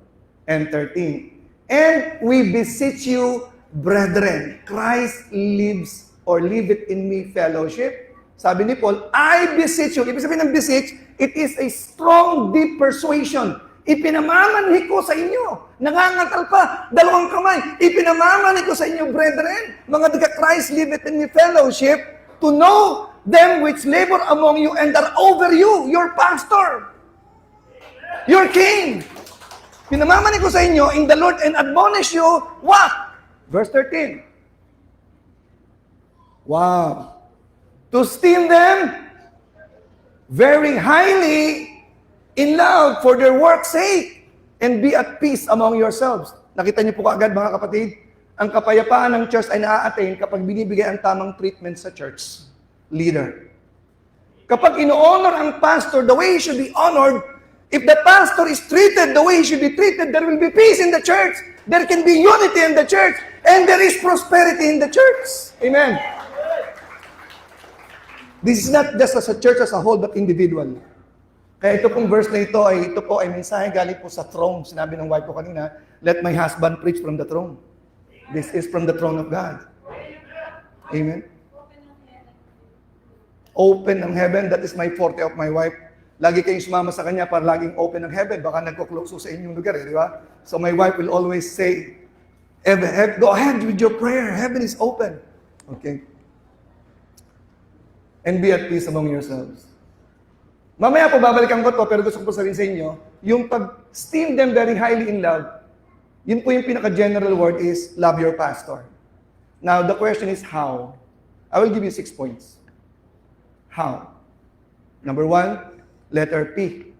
and 13. And we beseech you, brethren, Christ lives or liveth in me fellowship. Sabi ni Paul, I beseech you. Ibig sabihin ng beseech, it is a strong, deep persuasion. Ipinamamanhi ko sa inyo. Nangangatal pa, 2 kamay. Ipinamamanhi ko sa inyo, brethren, mga taga Christ liveth in me fellowship, to know them which labor among you and are over you, your pastor, your king. Pinamamanhi ko sa inyo in the Lord and admonish you, what? Verse 13. Wow. To esteem them very highly in love for their work's sake. and be at peace among yourselves. Nakita niyo po kaagad mga kapatid, ang kapayapaan ng church ay naa-attain kapag binibigay ang tamang treatment sa church leader. Kapag ino-honor ang pastor the way he should be honored, if the pastor is treated the way he should be treated, there will be peace in the church. There can be unity in the church. And there is prosperity in the church. Amen. This is not just as a church as a whole, but individual. Kaya ito pong verse na ito ay mensahe galing po sa throne. Sinabi ng wife ko kanina, let my husband preach from the throne. This is from the throne of God. Amen. Open ang heaven, that is my forte of my wife. Lagi kayong sumama sa kanya para laging open ang heaven. Baka nagkuklokso sa inyong lugar, di ba? So my wife will always say, go ahead with your prayer. Heaven is open. Okay? And be at peace among yourselves. Mamaya po, babalikan ko to, pero gusto ko po sabihin sa inyo, yung pag-esteem them very highly in love, yun po yung pinaka-general word is, love your pastor. Now, the question is how? I will give you 6 points. How? Number 1, letter P.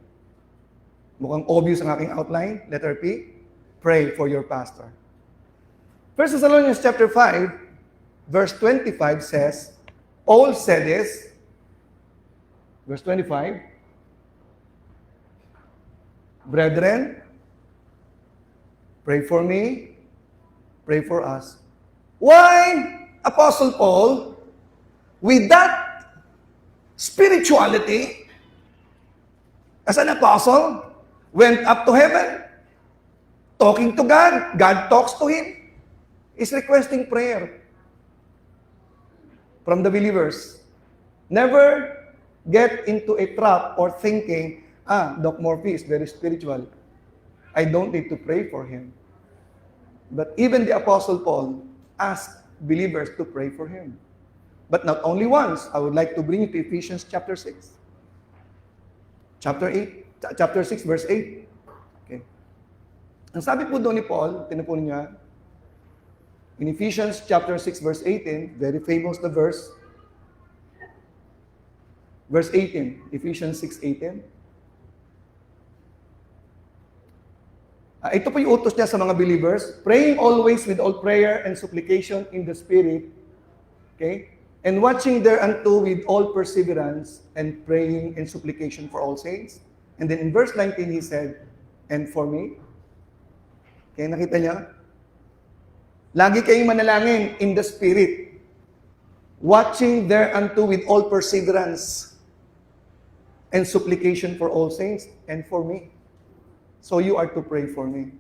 Mukhang obvious ang aking outline. Letter P, pray for your pastor. 1 Thessalonians chapter 5, verse 25 says, Paul said this, verse 25, Brethren, pray for me, pray for us. Why, Apostle Paul, with that spirituality, as an apostle, went up to heaven, talking to God, God talks to him, is requesting prayer from the believers. Never get into a trap or thinking, Doc Morphy is very spiritual. I don't need to pray for him. But even the Apostle Paul asked believers to pray for him. But not only once. I would like to bring you to Ephesians chapter 6. Chapter 6, verse 8. Okay. Ang sabi po doon ni Paul, tinupunin niya, in Ephesians chapter 6, verse 18, very famous the verse. Verse 18, Ephesians 6:18. Ito po yung utos niya sa mga believers, praying always with all prayer and supplication in the Spirit, okay? And watching thereunto with all perseverance and praying and supplication for all saints. And then in verse 19, he said, and for me. Okay, nakita niya? Lagi kayong manalangin in the Spirit. Watching thereunto with all perseverance and supplication for all saints and for me. So you are to pray for me.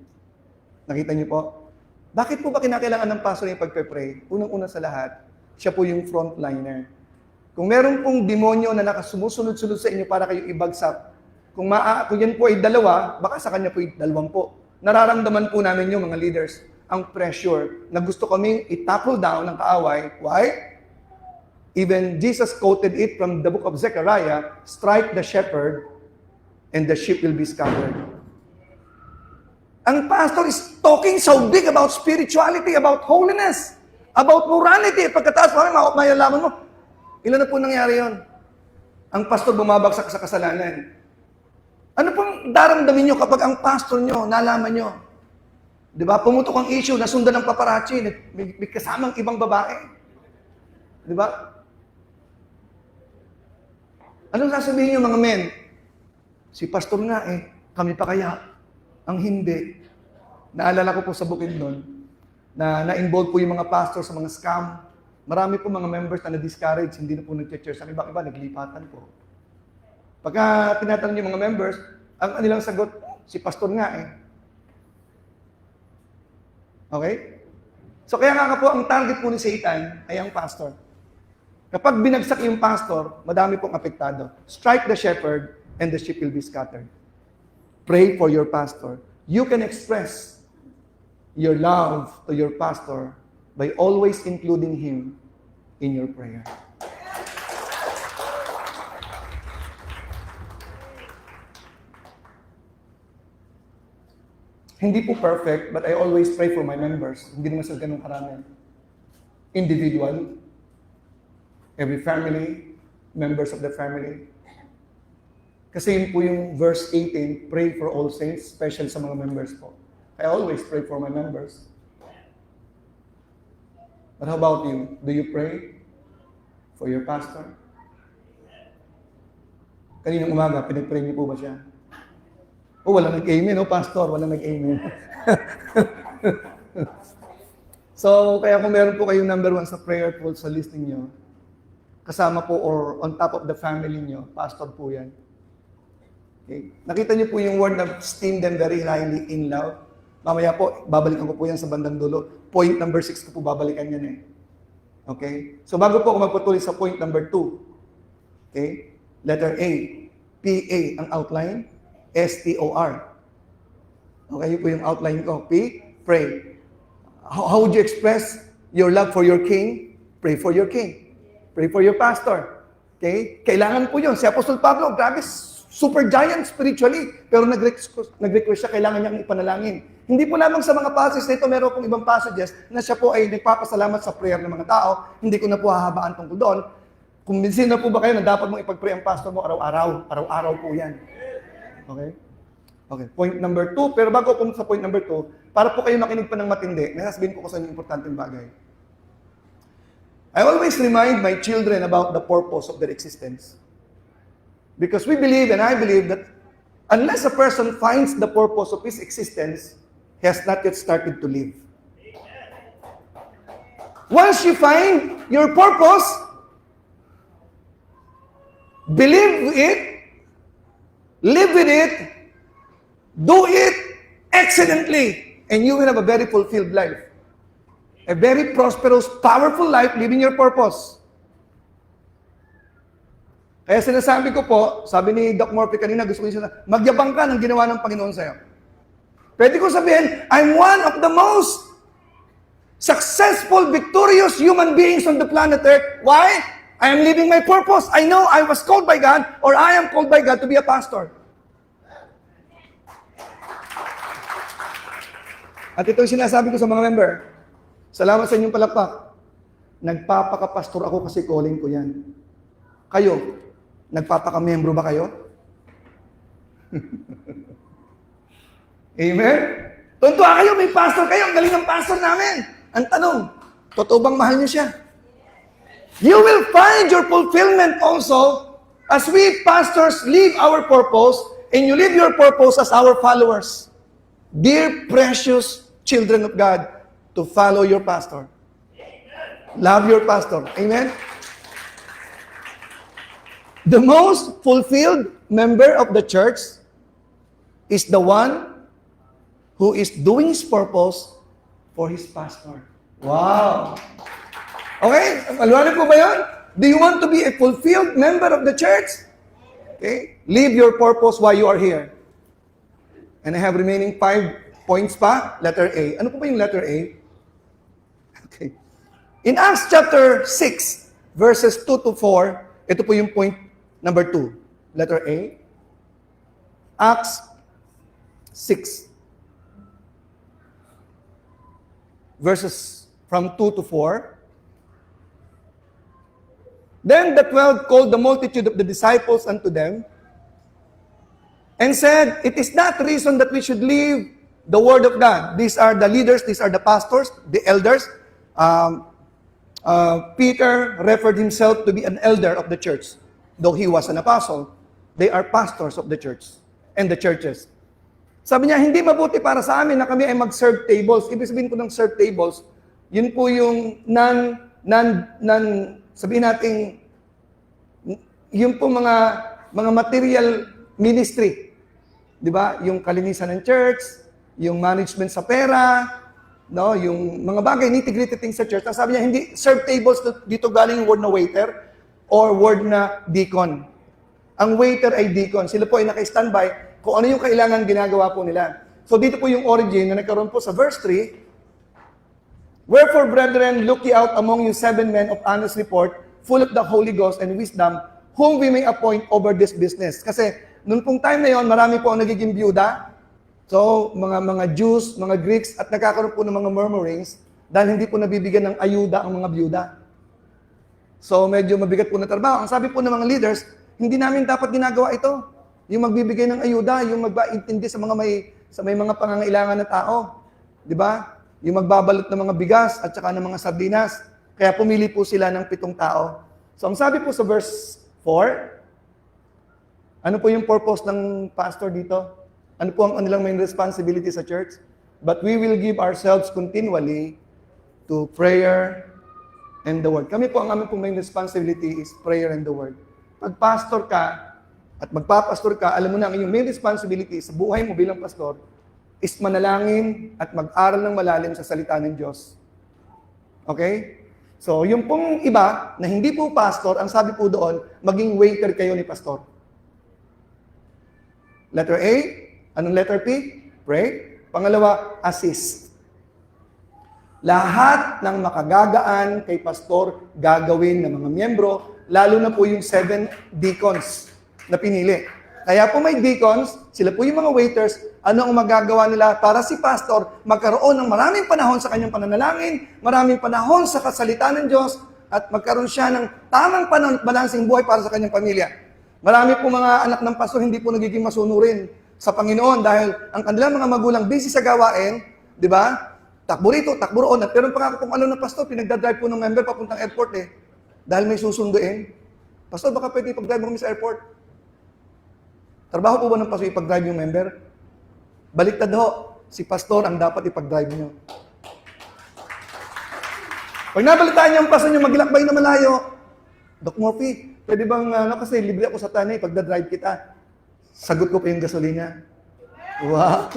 Nakita niyo po? Bakit po ba kinakailangan ng pastor yung pagpe-pray? Unang-una sa lahat, siya po yung frontliner. Kung meron pong demonyo na nakasumusunod-sunod sa inyo para kayo ibagsak, kung yan po ay 2, baka sa kanya po ay 20. Nararamdaman po namin yung mga leaders, ang pressure na gusto kaming i-tackle down ng kaaway. Why? Even Jesus quoted it from the book of Zechariah, strike the shepherd and the sheep will be scattered. Ang pastor is talking so big about spirituality, about holiness, about morality. Pagkataas, mayalaman mo, ilan na po nangyari yon? Ang pastor bumabagsak sa kasalanan. Ano pong daramdamin nyo kapag ang pastor nyo, nalaman nyo? Di ba? Pumutok ang issue, nasundan ng paparazzi, may kasamang ibang babae. Di ba? Anong sasabihin nyo mga men? Si pastor nga kami pa kaya? Ang hindi. Naalala ko po sa Bukidnon, na-involve po yung mga pastor sa mga scam. Marami po mga members na na-discourage, hindi na po nag-church. Ang iba naglipatan po. Pagka tinatanong yung mga members, ang kanilang sagot, si pastor nga Okay? So kaya nga po, ang target po ni Satan ay ang pastor. Kapag binagsak yung pastor, madami pong apektado. Strike the shepherd and the sheep will be scattered. Pray for your pastor. You can express your love to your pastor by always including him in your prayer. Hindi po perfect, but I always pray for my members. Hindi naman sila ganun karami. Individual, every family, members of the family. Kasi yun po yung verse 18, pray for all saints, special sa mga members po. I always pray for my members. But how about you? Do you pray for your pastor? Kaninang umaga, pinag-pray niyo po ba siya? Oh, wala nag-amen, oh, pastor, wala nag-amen. So, kaya kung meron po kayong number 1 sa prayer pool sa listing niyo, kasama po or on top of the family niyo, pastor po yan. Okay. Nakita niyo po yung word na esteem them very highly in love. Mamaya po, babalikan ko po yan sa bandang dulo. Point number 6 ko po babalikan yan eh. Okay? So bago po ako magpatuloy sa point number 2. Okay? Letter A. P-A ang outline. S-T-O-R. Okay, yun po yung outline ko. P, pray. How would you express your love for your king? Pray for your king. Pray for your pastor. Okay? Kailangan po yun. Si Apostol Pablo, grabe, super giant spiritually. Pero nag-request siya, kailangan niyang ipanalangin. Hindi po lamang sa mga passages na ito, meron pong ibang passages na siya po ay nagpapasalamat sa prayer ng mga tao. Hindi ko na po hahabaan tungkol doon. Kumbinsin na po ba kayo na dapat mong ipag-pray ang pastor mo araw-araw? Araw-araw po yan. Okay? Okay. Point number 2. Pero bago po sa point number 2, para po kayo makinig pa ng matindi, nasasabihin ko sa inyo importanteng bagay. I always remind my children about the purpose of their existence. Because we believe, and I believe, that unless a person finds the purpose of his existence, he has not yet started to live. Once you find your purpose, believe it, live with it, do it excellently, and you will have a very fulfilled life. A very prosperous, powerful life living your purpose. Kaya sinasabi ko po, sabi ni Doc Murphy kanina, gusto ko yung magyabang ka ng ginawa ng Panginoon sa'yo. Pwede ko sabihin, I'm one of the most successful, victorious human beings on the planet Earth. Why? I am living my purpose. I know I was called by God, or I am called by God to be a pastor. At ito yung sinasabi ko sa mga member. Salamat sa inyong palakpak. Nagpapakapastor ako kasi calling ko yan. Kayo, nagpapaka-membro ba kayo? Amen? Tuntua kayo, may pastor kayo. Ang galing ng pastor namin. Ang tanong, totoo bang mahal niyo siya? You will find your fulfillment also as we pastors live our purpose and you live your purpose as our followers. Dear precious children of God, to follow your pastor. Love your pastor. Amen? The most fulfilled member of the church is the one who is doing his purpose for his pastor. Wow! Okay? Alwanan po ba yun? Do you want to be a fulfilled member of the church? Okay? Live your purpose while you are here. And I have remaining 5 points pa. Letter A. Ano po ba yung letter A? Okay. In Acts chapter 6, verses 2 to 4, ito po yung point number 2. Letter A. Acts 6. Verses from 2 to 4. Then the 12 called the multitude of the disciples unto them and said, it is not reason that we should leave the word of God. These are the leaders, these are the pastors, the elders. Peter referred himself to be an elder of the church, though he was an apostle. They are pastors of the church and the churches. Sabi niya, hindi mabuti para sa amin na kami ay mag-serve tables. Ibig sabihin ko ng serve tables, yun po yung sabihin natin, yung po mga material ministry. Di ba? Yung kalinisan ng church, yung management sa pera, no, yung mga bagay, nitty-gritty things sa church. Sabi niya, hindi serve tables, dito galing yung word na waiter or word na deacon. Ang waiter ay deacon. Sila po ay naka-standby kung ano yung kailangan ginagawa po nila. So dito po yung origin na nagkaroon po sa verse 3. Wherefore, brethren, look ye out among you 7 men of honest report, full of the Holy Ghost and wisdom, whom we may appoint over this business. Kasi noon pong time na yon, marami po ang nagiging byuda. So, mga Jews, mga Greeks, at nagkakaroon po ng mga murmurings dahil hindi po nabibigyan ng ayuda ang mga byuda. So, medyo mabigat po na trabaho. Ang sabi po ng mga leaders, hindi namin dapat ginagawa ito. Yung magbibigay ng ayuda, yung magbaintindi sa may mga pangangailangan na tao. Di ba? Yung magbabalot ng mga bigas at saka ng mga sardinas. Kaya pumili po sila ng 7 tao. So ang sabi po sa verse 4, ano po yung purpose ng pastor dito? Ano po ang kanilang main responsibility sa church? But we will give ourselves continually to prayer and the word. Kami po, ang aming po main responsibility is prayer and the word. Pag pastor ka at magpapastor ka, alam mo na ang inyong main responsibility sa buhay mo bilang pastor is manalangin at mag-aral ng malalim sa salita ng Diyos. Okay? So, yung pong iba na hindi po pastor, ang sabi po doon, maging waiter kayo ni pastor. Letter A, anong letter P? Pray. Pangalawa, assist. Lahat ng makagagaan kay pastor gagawin ng mga miyembro, lalo na po yung 7 deacons na pinili. Kaya po may deacons, sila po yung mga waiters, ano ang magagawa nila para si pastor magkaroon ng maraming panahon sa kanyang pananalangin, maraming panahon sa kasalita ng Diyos, at magkaroon siya ng tamang panahon at balansing buhay para sa kanyang pamilya. Marami po mga anak ng pastor hindi po nagiging masunurin sa Panginoon dahil ang kanilang mga magulang busy sa gawain, di ba? Takbo rito, takbo roon. At pero pangako kung ano ng pastor, pinagdadrive po ng member papuntang airport dahil may susunduin. Pastor, baka pwede ipag-drive mo kami sa airport. Trabaho po ba ng pastor ipag-drive yung member? Baliktad ho, si pastor ang dapat ipag-drive nyo. Pag nabalitaan niyo ang pastor nyo, maglakbay na malayo, Doc Murphy, pwede bang, kasi libre ako sa tanay, pagda-drive kita. Sagot ko pa yung gasolina. Wow!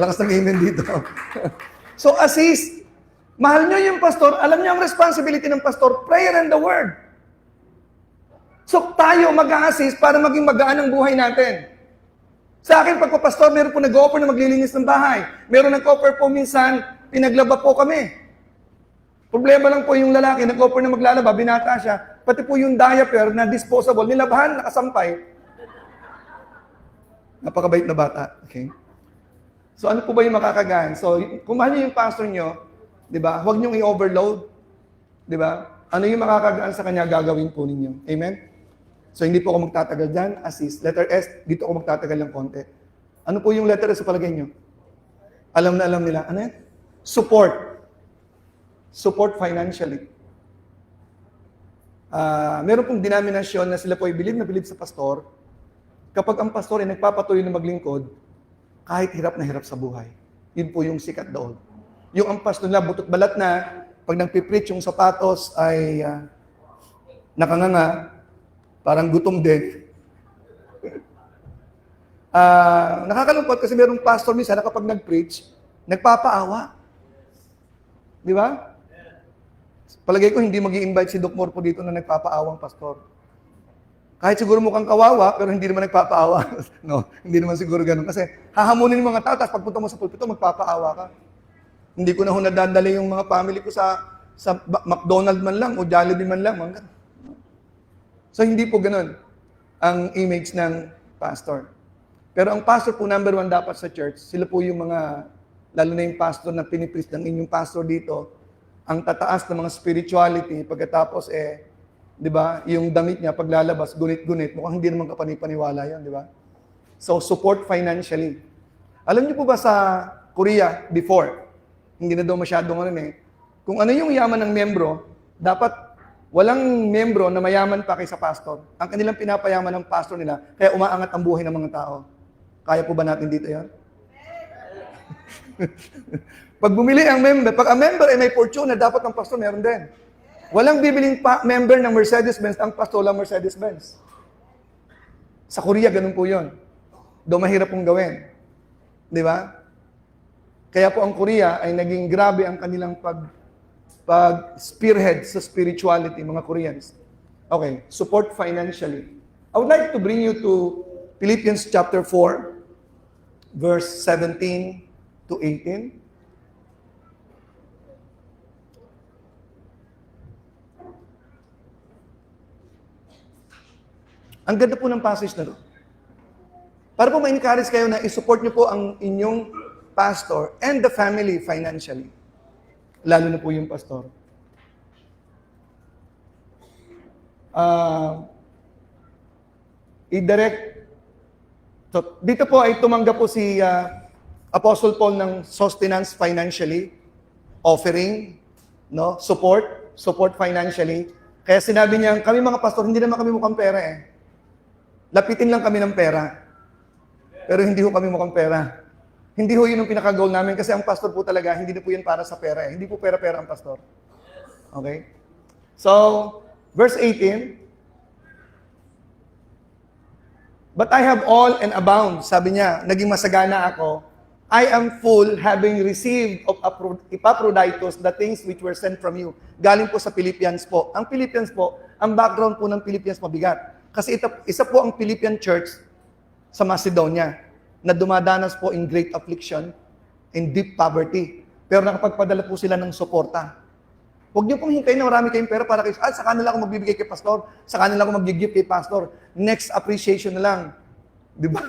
Lakas ng amen dito. So assist. Mahal nyo yung pastor, alam nyo ang responsibility ng pastor, prayer and the word. So tayo mag-a-assist para maging magaan ang buhay natin. Sa akin, pagpapastor, meron po nag-offer na maglilinis ng bahay. Meron nag-offer po minsan, pinaglaba po kami. Problema lang po yung lalaki, nag-offer na maglalaba, binata siya. Pati po yung diaper na disposable, nilabahan, nakasampay. Napakabait na bata. Okay? So ano po ba yung makakagaan? So kung mahal niyo yung pastor nyo, di ba, huwag niyong i-overload. Di ba? Ano yung makakagaan sa kanya, gagawin po ninyo. Amen? So hindi po ako magtatagal dyan. Assist. Letter S, dito ako magtatagal ng konti. Ano po yung letter S sa palagay nyo? Alam na alam nila. Ano yan? Support. Support financially. Meron pong denominasyon na sila po bilib na bilib sa pastor. Kapag ang pastor ay nagpapatuloy na maglingkod, kahit hirap na hirap sa buhay. Yun po yung sikat doon. Yung ang pastor nila, butot balat na, pag nagpipreach yung sapatos ay nakanganga, parang gutom din. Nakakalungkot kasi merong pastor minsan na kapag nag-preach, nagpapaawa. Di ba? Palagay ko hindi mag-i-invite si Doc Morpo dito na nagpapaawang pastor. Kahit siguro mukhang kawawa, pero hindi naman nagpapaawa. No, hindi naman siguro ganun. Kasi hahamunin yung mga tao, tapos pagpunta mo sa pulpito, magpapaawa ka. Hindi ko na ho nadadala yung mga family ko sa McDonald's man lang o Jollibee man lang. So hindi po ganun ang image ng pastor. Pero ang pastor po number 1 dapat sa church, sila po yung mga, lalo na yung pastor na pinipreach ng inyong pastor dito, ang tataas ng mga spirituality, pagkatapos di ba, yung damit niya paglalabas, gunit-gunit, mukhang hindi naman kapanipaniwala yun, di ba? So support financially. Alam niyo po ba sa Korea before, hindi na daw masyadong kung ano yung yaman ng membro, dapat walang membro na mayaman pa kaysa pastor. Ang kanilang pinapayaman ng pastor nila, kaya umaangat ang buhay ng mga tao. Kaya po ba natin dito yan? Pag bumili ang member, pag ang member ay may fortune, dapat ang pastor meron din. Walang bibiling member ng Mercedes-Benz, ang pastor lang Mercedes-Benz. Sa Korea, ganun po yun. Doon mahirap pong gawin. Di ba? Kaya po ang Korea ay naging grabe ang kanilang pag-spearhead sa spirituality, mga Koreans. Okay, support financially. I would like to bring you to Philippians chapter 4, verse 17 to 18. Ang ganda po ng passage na to. Para po ma-encourage kayo na i-support nyo po ang inyong pastor and the family financially. Lalo na po yung pastor. I-direct So, dito po ay tumanggap po si Apostle Paul ng sustenance financially, offering, no, support financially. Kaya sinabi niya, kami mga pastor, hindi naman kami mukhang pera eh. Lapitin lang kami ng pera. Pero hindi ho kami mukhang pera. Hindi ho yun ang pinaka-goal namin kasi ang pastor po talaga, hindi na po yun para sa pera eh. Hindi po pera-pera ang pastor. Okay? So, verse 18, but I have all and abound. Sabi niya, naging masagana ako. I am full, having received of Epaphroditus the things which were sent from you. Galing po sa Philippians po. Ang Philippians po, ang background po ng Philippians mabigat. Kasi isa po ang Philippian church sa Macedonia na dumadanas po in great affliction, in deep poverty. Pero nakapagpadala po sila ng suporta. Huwag niyo pong hintayin na marami kayong pera para kayo, sa kanila ako magbibigay kay pastor, sa kanila ako mag-give kay pastor. Next appreciation na lang. Di ba?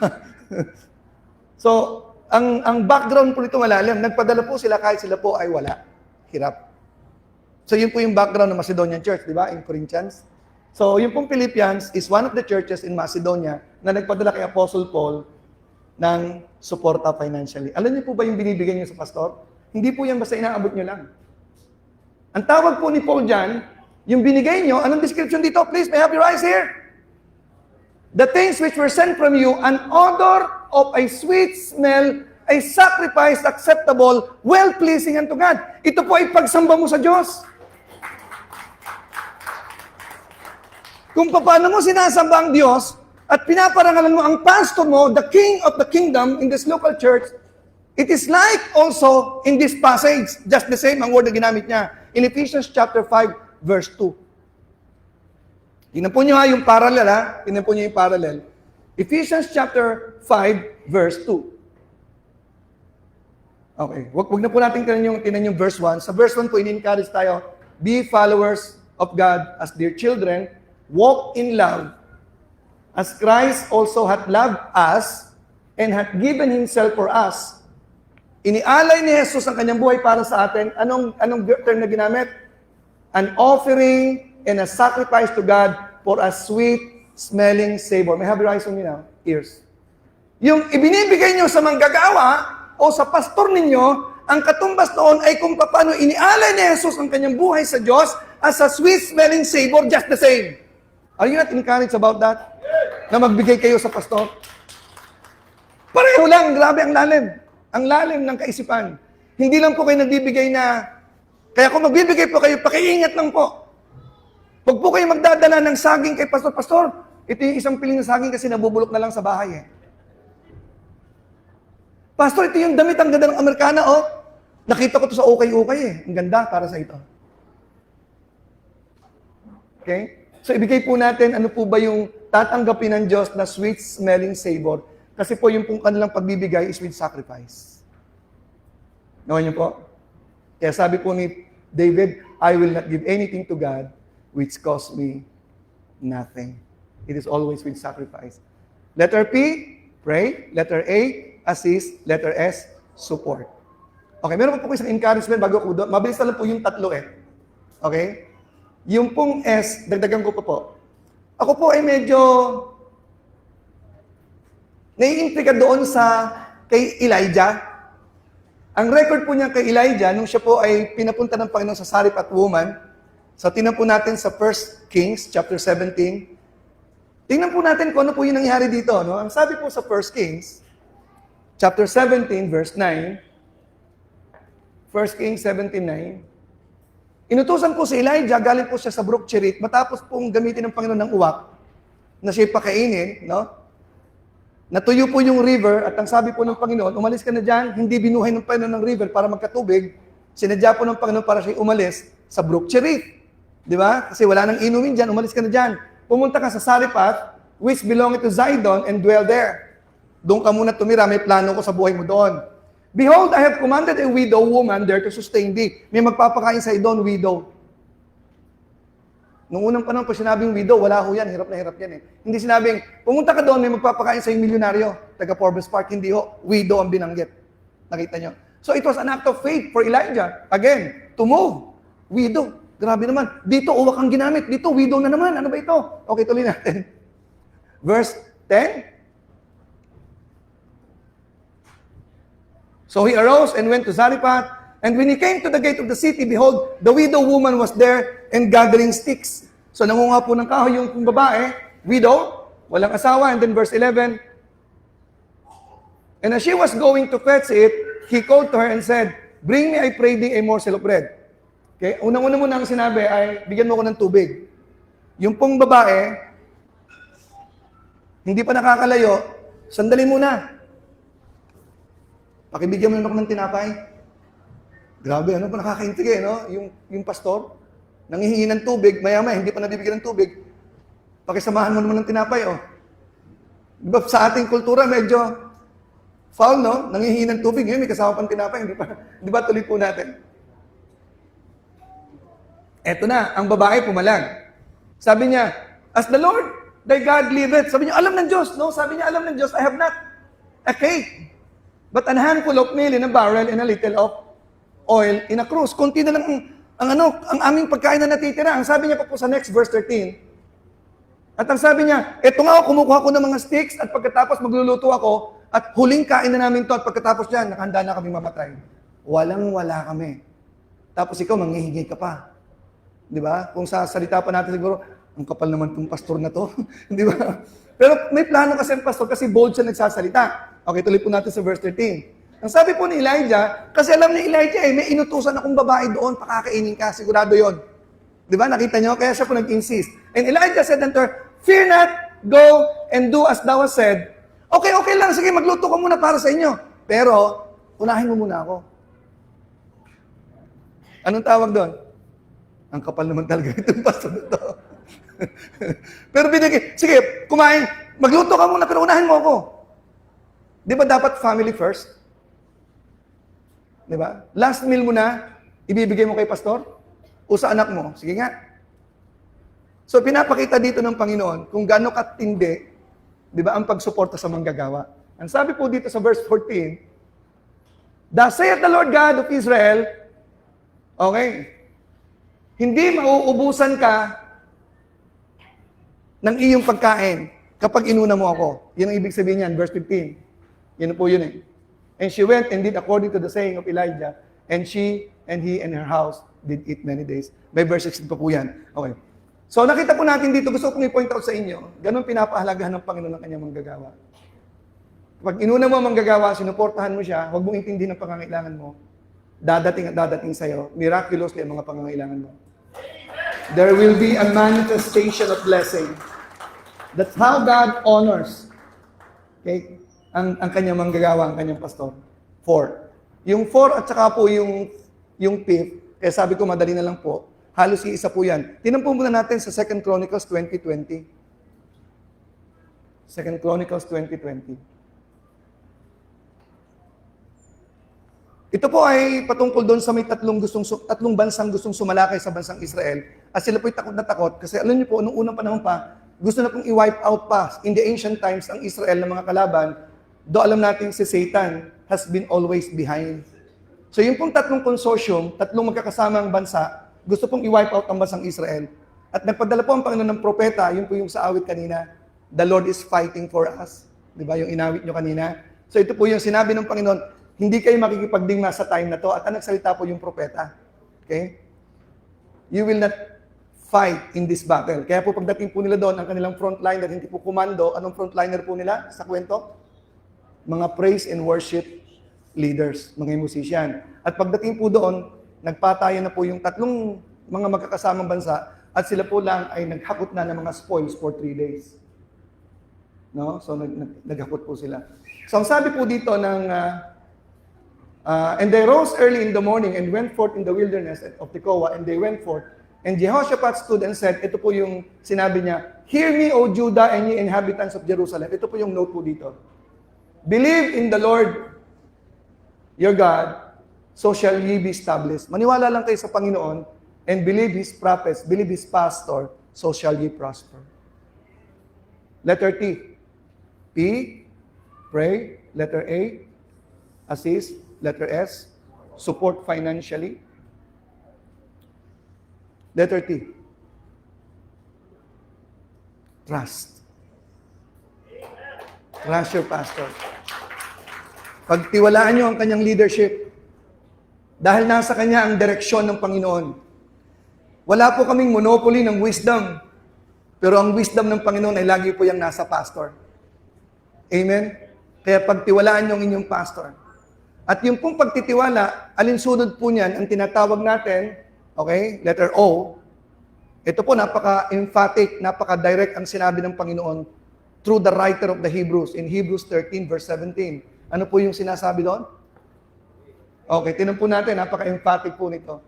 So, ang background po nito malalim. Nagpadala po sila kahit sila po ay wala. Hirap. So, yun po yung background ng Macedonian Church, di ba? In Corinthians. So, yung pong Philippians is one of the churches in Macedonia na nagpadala kay Apostle Paul ng suporta financially. Alam niyo po ba yung binibigay niyo sa pastor? Hindi po yan basta inaabot niyo lang. Ang tawag po ni Paul dyan, yung binigay niyo, anong description dito? Please, may I have your eyes here? The things which were sent from you, an odor of a sweet smell, a sacrifice acceptable, well-pleasing unto God. Ito po ay pagsamba mo sa Diyos. Kung paano mo sinasamba ang Diyos at pinaparangalan mo ang pastor mo, the king of the kingdom in this local church, it is like also in this passage, just the same ang word na ginamit niya, in Ephesians chapter 5, verse 2. Tingnan po niyo yung parallel ha. Tingnan po niyo yung parallel. Ephesians chapter 5, verse 2. Okay. Wag na po natin tingnan yung verse 1. Sa verse 1 po, in-encourage tayo, be followers of God as dear children, walk in love, as Christ also hath loved us, and hath given Himself for us. Inialay ni Jesus ang kanyang buhay para sa atin. Anong term na ginamit? An offering and a sacrifice to God for a sweet-smelling savor. May have your eyes on me now? Ears. Yung ibinibigay nyo sa manggagawa o sa pastor ninyo, ang katumbas noon ay kung paano inialay ni Jesus ang kanyang buhay sa Diyos as a sweet-smelling savor, just the same. Are you not encouraged about that? Na magbigay kayo sa pastor? Pareho lang, grabe ang lalim. Ang lalim ng kaisipan. Hindi lang po kayo nagbibigay na, kaya kung magbibigay po kayo, pakiingat lang po. Huwag po kayo magdadala ng saging kay pastor. Pastor, ito yung isang piling na saging kasi nabubulok na lang sa bahay eh. Pastor, ito yung damit, ang ganda ng Amerikana, oh. Nakita ko to sa ukay-ukay eh. Ang ganda para sa ito. Okay? So, ibigay po natin, ano po ba yung tatanggapin ng Diyos na sweet-smelling savor? Kasi po yung pong kanilang pagbibigay is with sacrifice. Nawan niyo po? Kaya sabi po ni David, I will not give anything to God which costs me nothing. It is always with sacrifice. Letter P, pray. Letter A, assist. Letter S, support. Okay, meron po isang encouragement bago ko doon. Mabilis na lang po yung tatlo eh. Okay? Yung pong S, dagdagan ko po. Ako po ay medyo naiintriga doon sa kay Elijah. Ang record po niya kay Elijah, nung siya po ay pinapunta ng Panginoon sa Sarephat woman, so tingnan po natin sa 1 Kings chapter 17. Tingnan po natin kung ano po yung nangyari dito. No? Ang sabi po sa 1 Kings chapter 17 verse 9, 1 Kings 17:9, inutusan po si Elijah, galing po siya sa Brook Cherith, matapos pong gamitin ng Panginoon ng uwak, na siya'y pakainin, no? Natuyo po yung river, at ang sabi po ng Panginoon, umalis ka na dyan, hindi binuhay ng Panginoon ng river para magkatubig, sinadya po ng Panginoon para siya'y umalis sa Brook Cherith. Di ba? Kasi wala nang inumin dyan, umalis ka na dyan. Pumunta ka sa Sarephat, which belonged to Zidon, and dwell there. Doon ka muna tumira, may plano ko sa buhay mo doon. Behold, I have commanded a widow woman there to sustain thee. May magpapakain sa doon, widow. Nung unang panahon po sinabing widow, wala ho yan, hirap na hirap yan eh. Hindi sinabing, pumunta ka doon, may magpapakain sa milyonaryo, taga Forbes Park, hindi ho, widow ang binanggit. Nakita nyo? So it was an act of faith for Elijah. Again, to move. Widow. Grabe naman. Dito, uwak ang ginamit. Dito, widow na naman. Ano ba ito? Okay, tuloy natin. Verse 10. So he arose and went to Zarephath, and when he came to the gate of the city, behold, the widow woman was there and gathering sticks. So nangunga po ng kahoy yung babae, widow, walang asawa, and then verse 11, and as she was going to fetch it, he called to her and said, bring me, I pray thee, a morsel of bread. Okay, unang-una muna ang sinabi ay, bigyan mo ko ng tubig. Yung pong babae, hindi pa nakakalayo, sandali muna. Pakibigyan mo na ako ng tinapay. Grabe, ano pa nakakaintige, no? Yung pastor, nangihingi ng tubig, maya-maya, hindi pa nabibigyan ng tubig. Pakisamahan mo naman ng tinapay, oh. Diba, sa ating kultura, medyo foul, no? Nangihingi ng tubig, ngayon may kasama pang tinapay, hindi ba tuloy po natin? Eto na, ang babae pumalag. Sabi niya, as the Lord, thy God liveth. Sabi niya, alam ng Diyos. No, sabi niya, alam ng Diyos, I have not a cake, but a handful of meal in a barrel and a little of oil in a cruse. Kunti na lang ang aming pagkain na natitira. Ang sabi niya pa po sa next verse 13, at ang sabi niya, eto nga, kumukuha ko ng mga sticks at pagkatapos magluluto ako at huling kain na namin to at pagkatapos dyan, nakahanda na kami mamatay. Walang-wala kami. Tapos ikaw, manghihingi ka pa. Di ba? Kung sa salita pa natin siguro, ang kapal naman itong pastor na to. Di ba? Pero may plano kasi ang pastor kasi bold siya nagsasalita. Okay, tuloy po natin sa verse 13. Ang sabi po ni Elijah, kasi alam ni Elijah may inutusan akong babae doon, pakakainin ka, sigurado yon. Di ba? Nakita nyo? Kaya siya po nag-insist. And Elijah said unto her, fear not, go and do as thou hast said. Okay, okay lang, sige, magluto ka muna para sa inyo. Pero, unahin mo muna ako. Anong tawag doon? Ang kapal naman talaga itong pastor na to. Pero binigay, sige, kumain, magluto ka muna, pero unahin mo ako. Di ba dapat family first? Di ba? Last meal mo na, ibibigay mo kay pastor? O sa anak mo? Sige nga. So, pinapakita dito ng Panginoon kung gaano katindi, di ba, ang pagsuporta sa manggagawa. Ang sabi po dito sa verse 14, thus saith the Lord God of Israel, okay, hindi mauubusan ka ng iyong pagkain kapag inuna mo ako. Yan ang ibig sabihin niyan, verse 15. Yan po yun eh. And she went and did according to the saying of Elijah, and she and he and her house did eat many days. May verse 16 pa po yan. Okay. So nakita po natin dito, gusto ko i-point out sa inyo, ganun pinapahalagahan ng Panginoon ng kanyang manggagawa. Kapag inuna mo ang manggagawa, sinuportahan mo siya, huwag mong intindihin ang pangangailangan mo, dadating at dadating sa'yo, miraculously ang mga pangangailangan mo. There will be a manifestation of blessing. That's how God honors, okay, ang kanyang manggagawa, ang kanyang pastor. 4. Yung 4 at saka po yung 5th, eh sabi ko madali na lang po, halos isa po yan. Tingnan po muna natin sa 2 Chronicles 20:20. 2 Chronicles 20:20. Ito po ay patungkol doon sa may tatlong bansang gustong sumalakay sa bansang Israel. At sila po'y takot na takot. Kasi alam niyo po, noong unang panahon pa, gusto na pong i-wipe out pa in the ancient times ang Israel ng mga kalaban. Do alam natin si Satan has been always behind. So yung pong tatlong consortium, tatlong magkakasamang bansa, gusto pong i-wipe out ang bansang Israel. At nagpadala po ang Panginoon ng propeta, yun po yung sa awit kanina, the Lord is fighting for us. Di ba yung inawit nyo kanina? So ito po yung sinabi ng Panginoon, hindi kayo makikipagdigma sa time na to at ang nagsalita po yung propeta. Okay? You will not fight in this battle. Kaya po pagdating po nila doon, ang kanilang frontliner, hindi po komando, anong frontliner po nila sa kwento? Mga praise and worship leaders, mga musician. At pagdating po doon, nagpatayan na po yung tatlong mga magkakasamang bansa at sila po lang ay naghakot na ng mga spoils for 3 days. No? So naghakot po sila. So ang sabi po dito ng and they rose early in the morning and went forth in the wilderness of Tekoa, and they went forth. And Jehoshaphat stood and said, ito po yung sinabi niya, hear me, O Judah, and ye inhabitants of Jerusalem. Ito po yung note po dito. Believe in the Lord, your God, so shall ye be established. Maniwala lang kayo sa Panginoon, and believe His prophets, believe His pastor, so shall ye prosper. Letter T. P, pray. Letter A, assist. Letter S, support financially. Letter T, trust. Trust your pastor. Pagtiwalaan nyo ang kanyang leadership. Dahil nasa kanya ang direksyon ng Panginoon. Wala po kaming monopoly ng wisdom. Pero ang wisdom ng Panginoon ay lagi po yung nasa pastor. Amen? Kaya pagtiwalaan nyo ang inyong pastor. At yung pong pagtitiwala, alinsunod po niyan, ang tinatawag natin, okay, letter O, ito po napaka-emphatic, napaka-direct ang sinabi ng Panginoon through the writer of the Hebrews in Hebrews 13 verse 17. Ano po yung sinasabi doon? Okay, tinan po natin, napaka-emphatic po nito.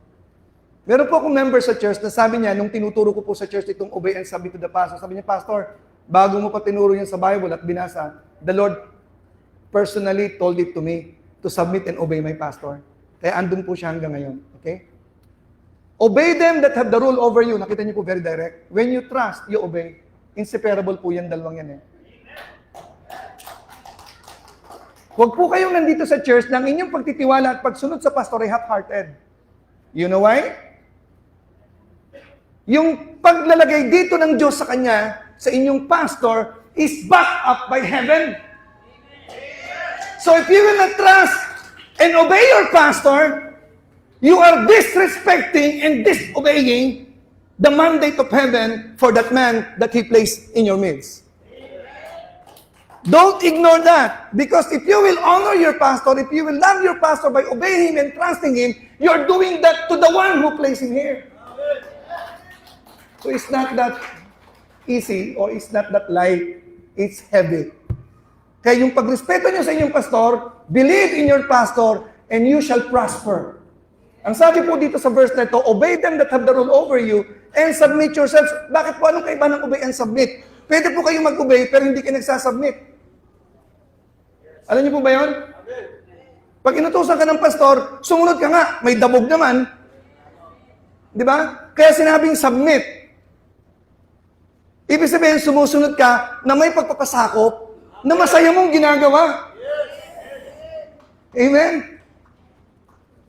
Meron po akong member sa church na sabi niya, nung tinuturo ko po sa church itong obey and submit to the pastor, sabi niya, Pastor, bago mo pa tinuro yan sa Bible at binasa, the Lord personally told it to me to submit and obey my pastor. Kaya andun po siya hanggang ngayon. Okay? Obey them that have the rule over you. Nakita niyo po very direct. When you trust, you obey. Inseparable po yan, dalawang yan eh. Huwag po kayong nandito sa church na ang inyong pagtitiwala at pagsunod sa pastor ay half-hearted. You know why? Yung paglalagay dito ng Diyos sa kanya, sa inyong pastor, is backed up by heaven. So if you will not trust and obey your pastor, you are disrespecting and disobeying the mandate of heaven for that man that he placed in your midst. Don't ignore that. Because if you will honor your pastor, if you will love your pastor by obeying him and trusting him, you're doing that to the one who placed him here. So it's not that easy or it's not that light. It's heavy. Kaya yung pagrespeto nyo sa inyong pastor, believe in your pastor, and you shall prosper. Ang sabi po dito sa verse na ito, obey them that have the rule over you, and submit yourselves. Bakit po? Anong kaiba ng obey and submit? Pwede po kayong mag-obey, pero hindi kayo nagsasubmit. Alam niyo po ba yun? Pag inutusan ka ng pastor, sumunod ka nga, may dabog naman. Di ba? Kaya sinabing submit. Ibig sabihin, sumusunod ka na may pagpapasakop na masaya mong ginagawa. Amen?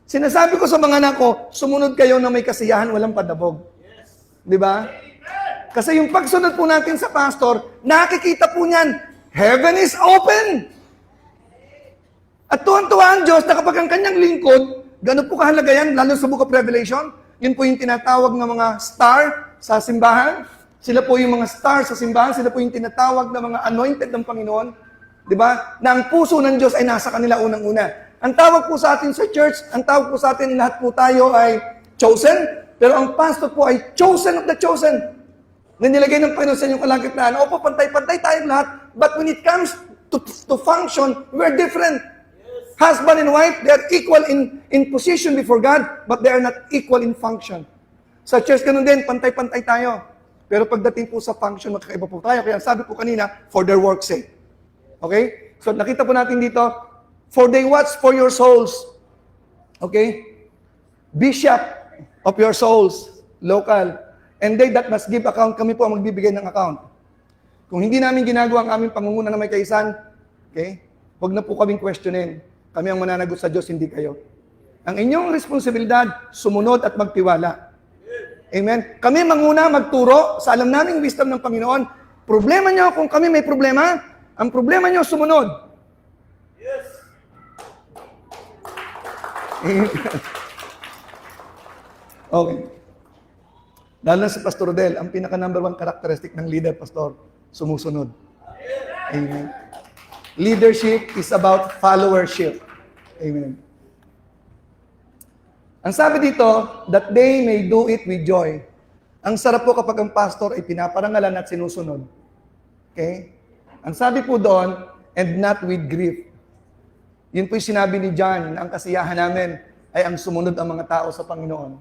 Sinasabi ko sa mga anak ko, sumunod kayo na may kasiyahan, walang padabog. Di ba? Kasi yung pagsunod po natin sa pastor, nakikita po niyan, heaven is open. At tuwan-tuwa ang Diyos na kapag ang kanyang lingkod, gano'n po kahalaga yan, lalo sa Book of Revelation, yun po yung tinatawag ng mga star sa simbahan. Sila po yung mga star sa simbahan, sila po yung tinatawag na mga anointed ng Panginoon. Di ba? Na ang puso ng Diyos ay nasa kanila unang-una. Ang tawag po sa atin sa church, ang tawag po sa atin, lahat po tayo ay chosen, pero ang pastor po ay chosen of the chosen. Na nilagay ng Panginoon sa inyong kalagitnaan. Opo, pantay-pantay tayong lahat, but when it comes to function, we're different. Husband and wife, they are equal in position before God, but they are not equal in function. Sa church, ganun din, pantay-pantay tayo. Pero pagdating po sa function, magkakaiba po tayo. Kaya sabi po kanina, for their work's sake. Okay? So nakita po natin dito, for they watch for your souls. Okay? Bishop of your souls, local. And they that must give account, kami po ang magbibigay ng account. Kung hindi namin ginagawa ang aming pangunguna na may kaisan, okay? Huwag na po kaming questionin. Kami ang mananagot sa Diyos, hindi kayo. Ang inyong responsibilidad, sumunod at magtiwala. Amen? Kami manguna magturo sa alam naming wisdom ng Panginoon. Problema nyo kung kami may problema, ang problema nyo sumunod. Yes. Okay. Lalo na si Pastor Del, ang pinaka number 1 characteristic ng leader, Pastor, sumusunod. Amen. Leadership is about followership. Amen. Ang sabi dito, that they may do it with joy. Ang sarap po kapag ang pastor ay pinaparangalan at sinusunod. Okay? Ang sabi po doon, and not with grief. Yun po yung sinabi ni John, na ang kasiyahan namin ay ang sumunod ang mga tao sa Panginoon.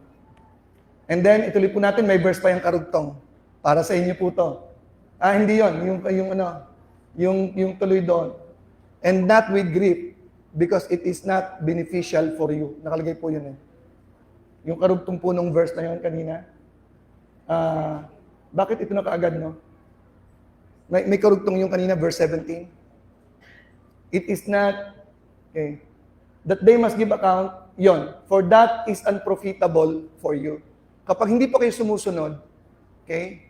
And then, ituloy po natin, may verse pa yung karugtong. Para sa inyo po to. Hindi yon, yung tuloy doon. And not with grief, because it is not beneficial for you. Nakalagay po yun eh. Yung karugtong po nung verse na yun kanina. Bakit ito na kaagad, no? May karugtong yung kanina, verse 17. It is not, okay, that they must give account, yon, for that is unprofitable for you. Kapag hindi po kayo sumusunod, okay,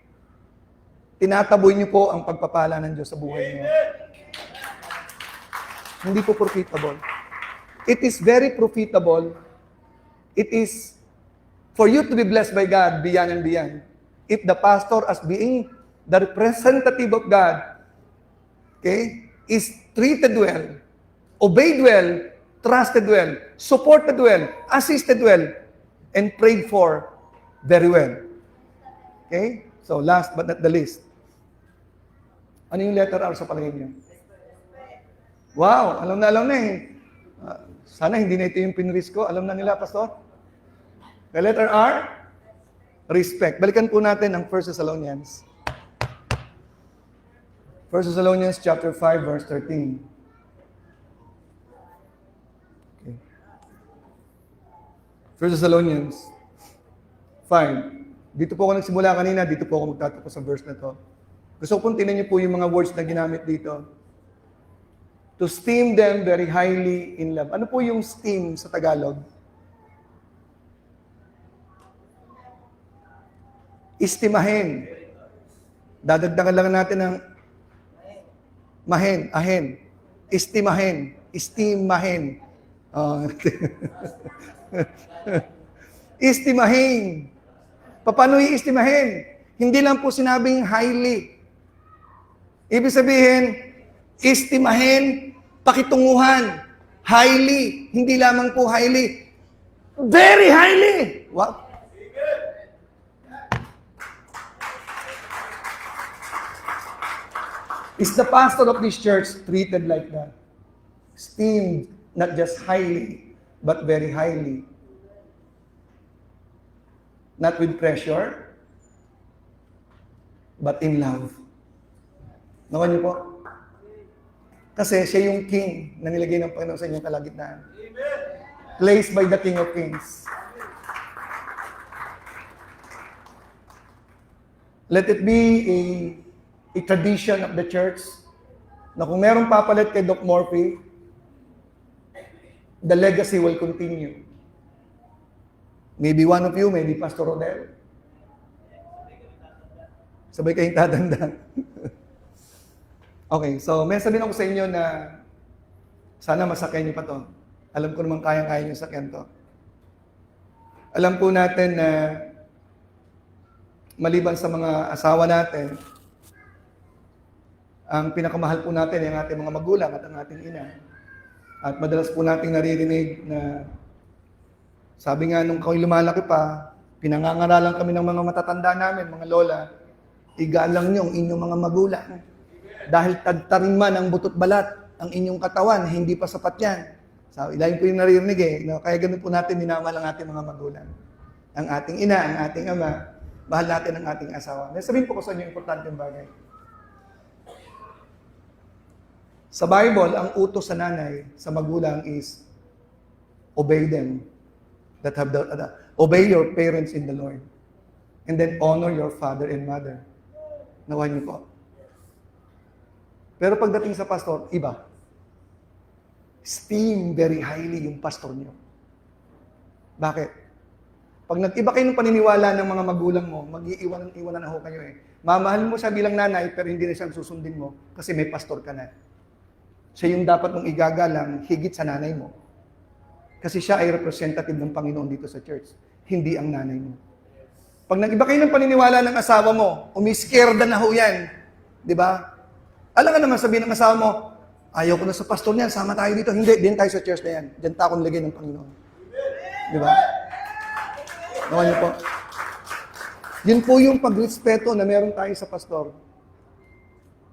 tinataboy niyo po ang pagpapala ng Diyos sa buhay niyo. Hindi po profitable. it is very profitable. It is for you to be blessed by God beyond and beyond. If the pastor, as being the representative of God, okay, is treated well, obeyed well, trusted well, supported well, assisted well, and prayed for very well. Okay? So last but not the least, ano yung letter R sa palagay niyo? Wow, alam na eh. Sana hindi na ito yung pinrisk ko. Alam na nila, Pastor? The letter R, respect. Balikan po natin ang 1 Thessalonians. 1 Thessalonians chapter 5, verse 13. Okay. 1 Thessalonians 5. Dito po ako nagsimula kanina, dito po ako magtatapos sa verse na to. Gusto ko pong tingnan niyo po yung mga words na ginamit dito. To esteem them very highly in love. Ano po yung esteem sa Tagalog? Estimahin. Dadagdagan lang natin ng mahen, ahen. Estimahin. Estimahin. Estimahin. Paano i-estimahin? Hindi lang po sinabing highly. Ibig sabihin, estimahin, pakitunguhan, highly, hindi lamang po highly, very highly. Wow. Is the pastor of this church treated like that? Esteemed, not just highly, but very highly. Not with pressure, but in love. Nawan niyo po? Kasi siya yung king na nilagay ng Panginoon sa inyong kalagitnaan. Placed by the King of Kings. Let it be a tradition of the church na kung merong papalit kay Doc Morphy, the legacy will continue. Maybe one of you, maybe Pastor Rodel. Sabay kayong tatanda. Okay, so may sabihin ako sa inyo na sana masakyan niyo pa to. Alam ko naman kayang-kaya niyo sakyan to. Alam po natin na maliban sa mga asawa natin, ang pinakamahal po natin ay ang ating mga magulang at ang ating ina. At madalas po nating naririnig na sabi nga nung kami lumalaki pa, pinangangaralan kami ng mga matatanda namin, mga lola, igalang niyo ang inyong mga magulang. Dahil tagtarin man ang butot balat, ang inyong katawan, hindi pa sapat yan. So, ilayin po yung naririnig eh. No? Kaya ganun po natin minamahal ang ating mga magulang. Ang ating ina, ang ating ama, mahal natin ang ating asawa. May sabihin po ko sa inyo importanteng bagay. Sa Bible, ang utos sa nanay, sa magulang is, obey them. Obey your parents in the Lord. And then honor your father and mother. Nawan niyo po. Pero pagdating sa pastor, iba. Esteem very highly yung pastor niyo. Bakit? Pag nag-iba kayo ng paniniwala ng mga magulang mo, mag-iiwanan na ho kayo eh. Mamahalin mo siya bilang nanay, pero hindi na siya susundin mo kasi may pastor ka na. Siya yung dapat mong igagalang higit sa nanay mo. Kasi siya ay representative ng Panginoon dito sa church, hindi ang nanay mo. Pag nag-iba kayo ng paniniwala ng asawa mo, umiskerda na ho yan. Di ba? Alam ka naman sabihin ng asawa mo, ayaw ko na sa pastor niyan, sama tayo dito. Hindi, din tayo sa church na yan. Diyan tayo akong lagay ng Panginoon. Di ba? Nawan niyo po. Yun po yung pagrespeto na meron tayo sa pastor.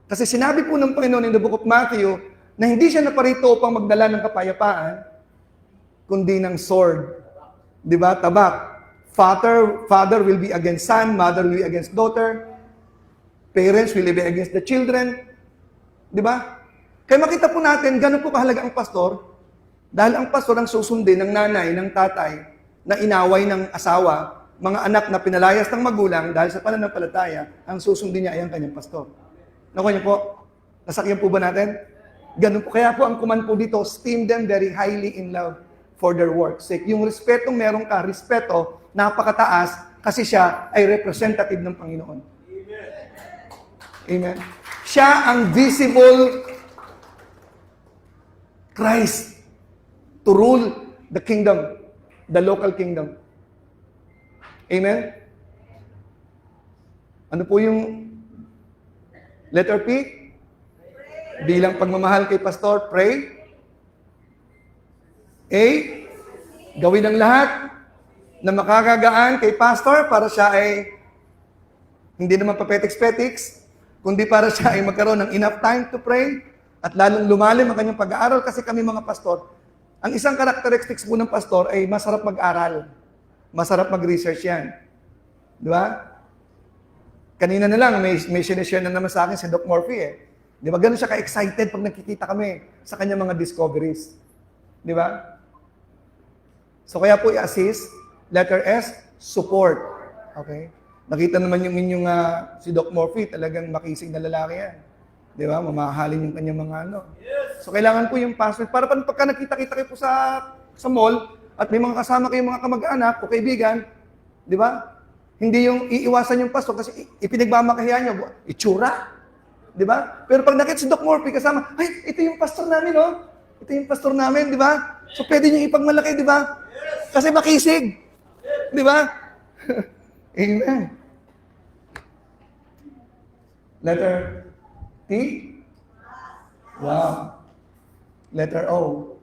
Kasi sinabi po ng Panginoon in the book of Matthew, na hindi siya naparito upang magdala ng kapayapaan, kundi ng sword. Di ba? Tabak. Father will be against son, mother will be against daughter, parents will be against the children. Di ba? Kaya makita po natin, ganun po kahalaga ang pastor, dahil ang pastor ang susundin ng nanay, ng tatay, na inaway ng asawa, mga anak na pinalayas ng magulang dahil sa pananampalataya, ang susundin niya ay ang kanyang pastor. Nakuha niyo po? Nasakyan po ba natin? Ganun po. Kaya po ang command po dito, esteem them very highly in love for their work's sake. Yung respetong meron ka, respeto, napakataas kasi siya ay representative ng Panginoon. Amen. Siya ang visible Christ. to rule the kingdom, the local kingdom. Amen? Ano po yung letter P? Bilang pagmamahal kay pastor, pray. A, gawin ang lahat na makakagaan kay pastor para siya ay hindi naman papetiks-petiks, kundi para siya ay magkaroon ng enough time to pray at lalong lumalim ang kanyang pag-aaral kasi kami mga pastor, ang isang characteristics po ng pastor ay masarap mag-aral. Masarap mag-research yan. Di ba? Kanina na lang, may sinishare na naman sa akin si Doc Murphy eh. Di ba? Ganun siya ka-excited pag nakikita kami sa kanyang mga discoveries. Di ba? So kaya po i-assist. Letter S, support. Okay? Nakita naman yung inyong si Doc Murphy, talagang makisig na lalaki yan. Di ba? Mamahalin yung kanyang mga ano. So kailangan po yung pastor. Para pagka nakita-kita kayo po sa mall, at may mga kasama kayong mga kamag-anak o kaibigan, di ba? Hindi yung iiwasan yung pastor kasi ipinagmamakahiyan nyo, itsura. Di ba? Pero pag nakita si Doc Murphy kasama, ay, ito yung pastor namin, oh. Ito yung pastor namin, di ba? So pwede nyo ipagmalaki, di ba? Kasi makisig. Di ba? Amen. Letter T? Wow. Letter O?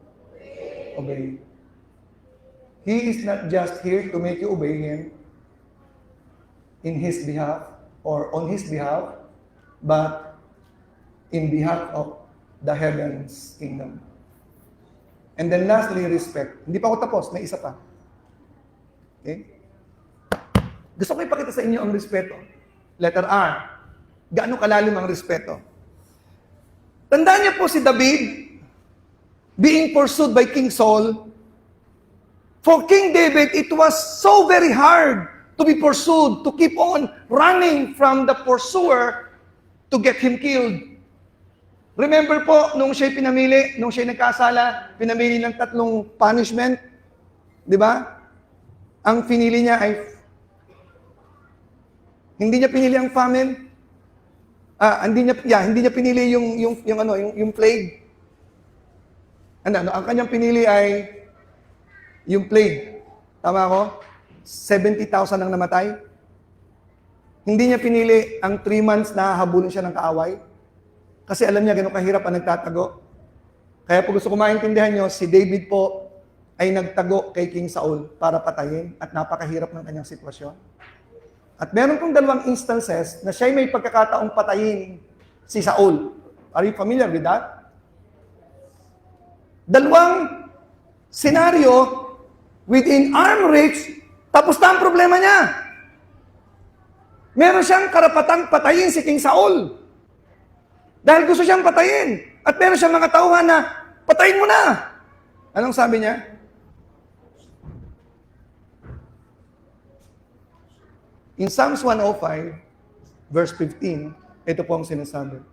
Obey. He is not just here to make you obey Him in His behalf or on His behalf, but in behalf of the heaven's kingdom. And then lastly, respect. Hindi pa ako tapos, may isa pa. Okay? Gusto ko ipakita sa inyo ang respeto. Letter R. Gaano kalalim ang respeto? Tandaan niyo po si David, being pursued by King Saul. For King David, it was so very hard to be pursued, to keep on running from the pursuer to get him killed. Remember po, nung siya'y pinamili, nung siya'y nagkasala, pinamili ng 3 punishment. Di ba? Ang pinili niya ay, hindi niya pinili ang famine. Hindi niya pinili yung plague. Ang kanyang pinili ay yung plague. Tama ako? 70,000 ang namatay. Hindi niya pinili ang 3 months na habulin siya ng kaaway. Kasi alam niya gano'ng kahirap ang nagtatago. Kaya po gusto ko maintindihan niyo, si David po ay nagtago kay King Saul para patayin at napakahirap ng kanyang sitwasyon. At meron pong 2 instances na siya may pagkakataong patayin si Saul. Are you familiar with that? 2 senaryo within arm reach, tapos na ang problema niya. Meron siyang karapatang patayin si King Saul. Dahil gusto siyang patayin. At meron siyang mga tauhan na, patayin mo na! Anong sabi niya? In Psalms 105, verse 15, ito po ang sinasabi.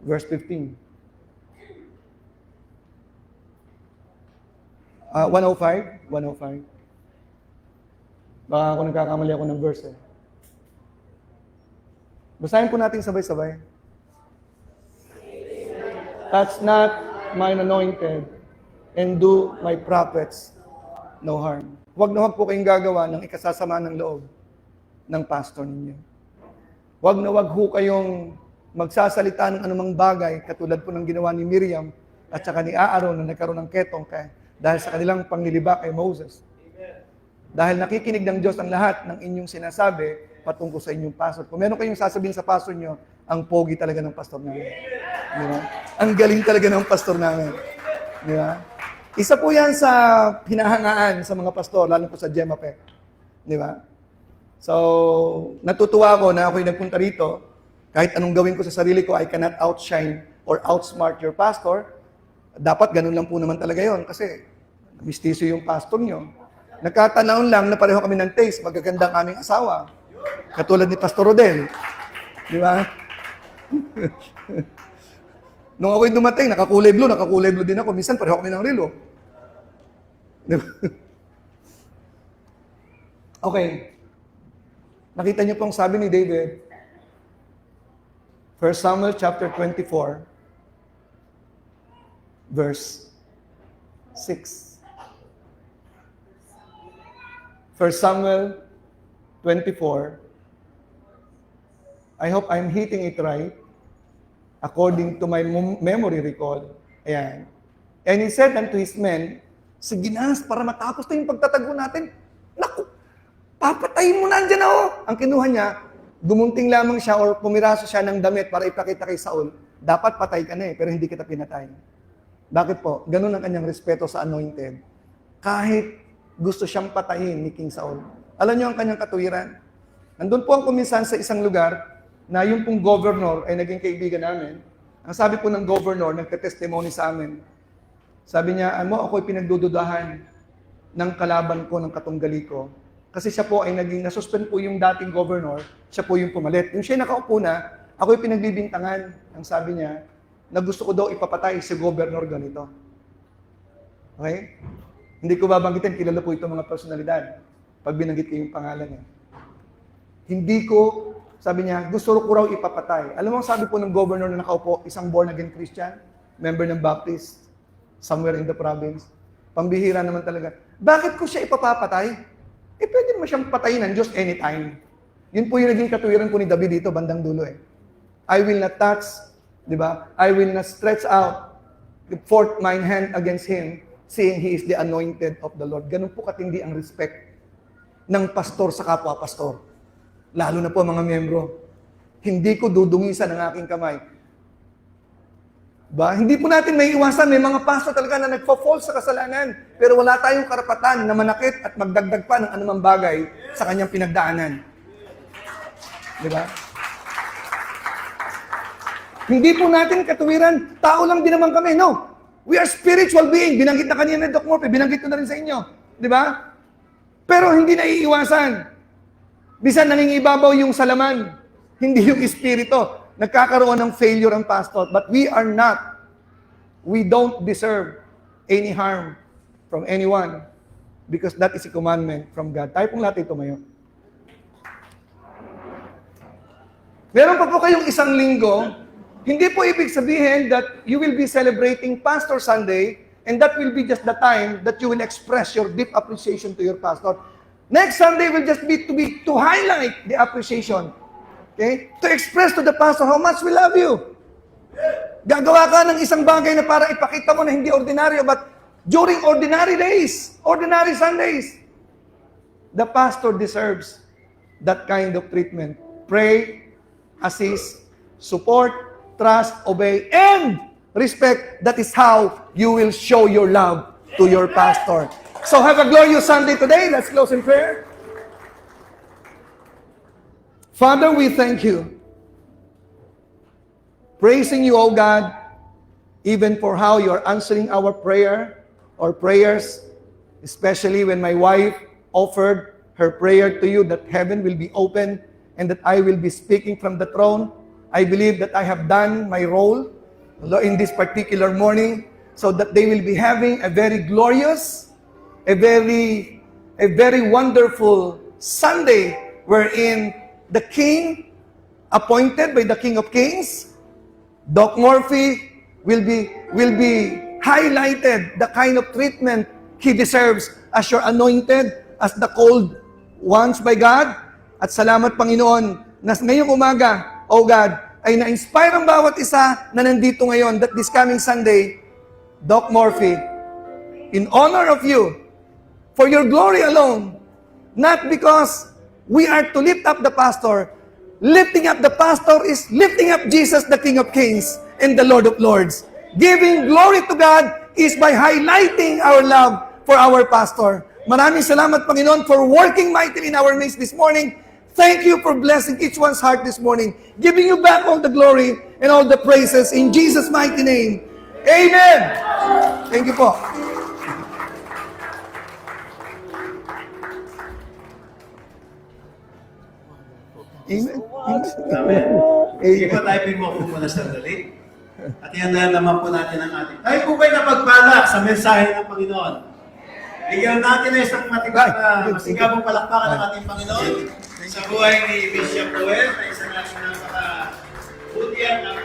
Verse 15. 105? 105. Baka ako nagkakamali ako ng verse eh. Basahin po natin sabay-sabay. Touch not mine anointed and do my prophets no harm. Huwag na huwag po kayong gagawa ng ikasasama ng loob ng pastor ninyo. Huwag na huwag ho kayong magsasalita ng anumang bagay katulad po ng ginawa ni Miriam at saka ni Aaron na nagkaroon ng ketong dahil sa kanilang panglilibak kay Moses. Dahil nakikinig ng Diyos ang lahat ng inyong sinasabi patungkol sa inyong pastor. Kung meron kayong sasabihin sa pastor nyo, ang pogi talaga ng pastor namin. Di ba? Ang galing talaga ng pastor namin. Di ba? Isa po yan sa hinahangaan sa mga pastor, lalo po sa GEMAPEC. Di ba? So, natutuwa ako na ako'y nagpunta rito. Kahit anong gawin ko sa sarili ko, I cannot outshine or outsmart your pastor. Dapat ganun lang po naman talaga yon kasi mistisyo yung pastor nyo. Nagkataon lang na pareho kami ng taste, magagandang aming asawa. Katulad ni Pastor Rodel. Di ba? Nung ako'y dumating, nakakulay blue din ako. Minsan pareho kami ng relo. Di ba? Okay. Nakita niyo pong sabi ni David, 1 Samuel chapter 24, verse 6. 1 Samuel 24. I hope I'm hitting it right. According to my memory recall. Ayan. And he said unto his men, sige na, para matapos na yung pagtatago natin. Naku, papatayin mo na andyan na oh. Ang kinuha niya, gumunting lamang siya or pumiraso siya ng damit para ipakita kay Saul. Dapat patay ka na pero hindi kita pinatay. Bakit po? Ganun ang kanyang respeto sa anointed. Kahit gusto siyang patayin ni King Saul. Alam niyo ang kanyang katuwiran? Nandun po ako minsan sa isang lugar na yung pong governor ay naging kaibigan namin. Ang sabi po ng governor, nagka-testimony sa amin. Sabi niya, ako'y pinagdududahan ng kalaban ko, ng katunggali ko. Kasi siya po ay nasuspend po yung dating governor, siya po yung pumalit. Yung siya nakaupo na, ako'y pinagbibintangan. Ang sabi niya, na gusto ko daw ipapatay si governor ganito. Okay? Hindi ko babanggitin, kilala po itong mga personalidad. Pag binanggit ko yung pangalan niya. Hindi ko, sabi niya, gusto ko raw ipapatay. Alam mo, sabi po ng governor na nakaupo, isang born-again Christian, member ng Baptist, somewhere in the province. Pambihira naman talaga. Bakit ko siya ipapapatay? Pwede mo siyang patayin ng Diyos anytime. Yun po yung naging katuwiran ko ni David dito, bandang dulo eh. I will not touch, di ba? I will not stretch out forth mine hand against him, saying he is the anointed of the Lord. Ganun po katindi ang respect ng pastor sa kapwa-pastor. Lalo na po mga miyembro. Hindi ko dudungisan ang aking kamay. Ba? Hindi po natin may iwasan. May mga pastor talaga na nagpo-fall sa kasalanan. Pero wala tayong karapatan na manakit at magdagdag pa ng anumang bagay sa kanyang pinagdaanan. Di ba? Hindi po natin katuwiran. Tao lang din naman kami. No. We are spiritual being. Binanggit na kanina ni Doc Morphe. Binanggit ko na rin sa inyo. Di ba? Pero hindi naiiwasan. Bisan nangingibabaw yung salaman, hindi yung espiritu. Nagkakaroon ng failure ang pastor. But we are not. We don't deserve any harm from anyone because that is a commandment from God. Tayo pong lahat ito tumayo. Meron pa po kayong isang linggo. Hindi po ibig sabihin that you will be celebrating Pastor Sunday and that will be just the time that you will express your deep appreciation to your pastor. Next Sunday will just be to highlight the appreciation. Okay? To express to the pastor how much we love you. Gagawa ka ng isang bagay na para ipakita mo na hindi ordinaryo, but during ordinary days, ordinary Sundays, the pastor deserves that kind of treatment. Pray, assist, support, trust, obey, and respect. That is how you will show your love to your pastor. So have a glorious Sunday today. Let's close in prayer. Father, we thank you. Praising you, O God, even for how you are answering our prayer or prayers, especially when my wife offered her prayer to you that heaven will be open and that I will be speaking from the throne. I believe that I have done my role in this particular morning so that they will be having a very glorious, a very wonderful Sunday wherein the King, appointed by the King of Kings, Doc Morphe, will be highlighted the kind of treatment he deserves as your anointed, as the called ones by God. At salamat Panginoon na ngayong umaga, O God, ay na-inspire ang bawat isa na nandito ngayon that this coming Sunday, Doc Morphe, in honor of you, for your glory alone, not because we are to lift up the pastor. Lifting up the pastor is lifting up Jesus, the King of Kings and the Lord of Lords. Giving glory to God is by highlighting our love for our pastor. Maraming salamat, Panginoon, for working mightily in our midst this morning. Thank you for blessing each one's heart this morning. Giving you back all the glory and all the praises in Jesus' mighty name. Amen! Thank you po. Amen. Amen. Sige po, typing mo po muna sandali. At yan naman po natin ang ating. Tayo po ba'y napagpala sa mensahe ng Panginoon? Bigyan natin na isang masigabong palakpakan ng ating Panginoon sa buhay ni Bishop Joel na isang napaka-buti bigyan ng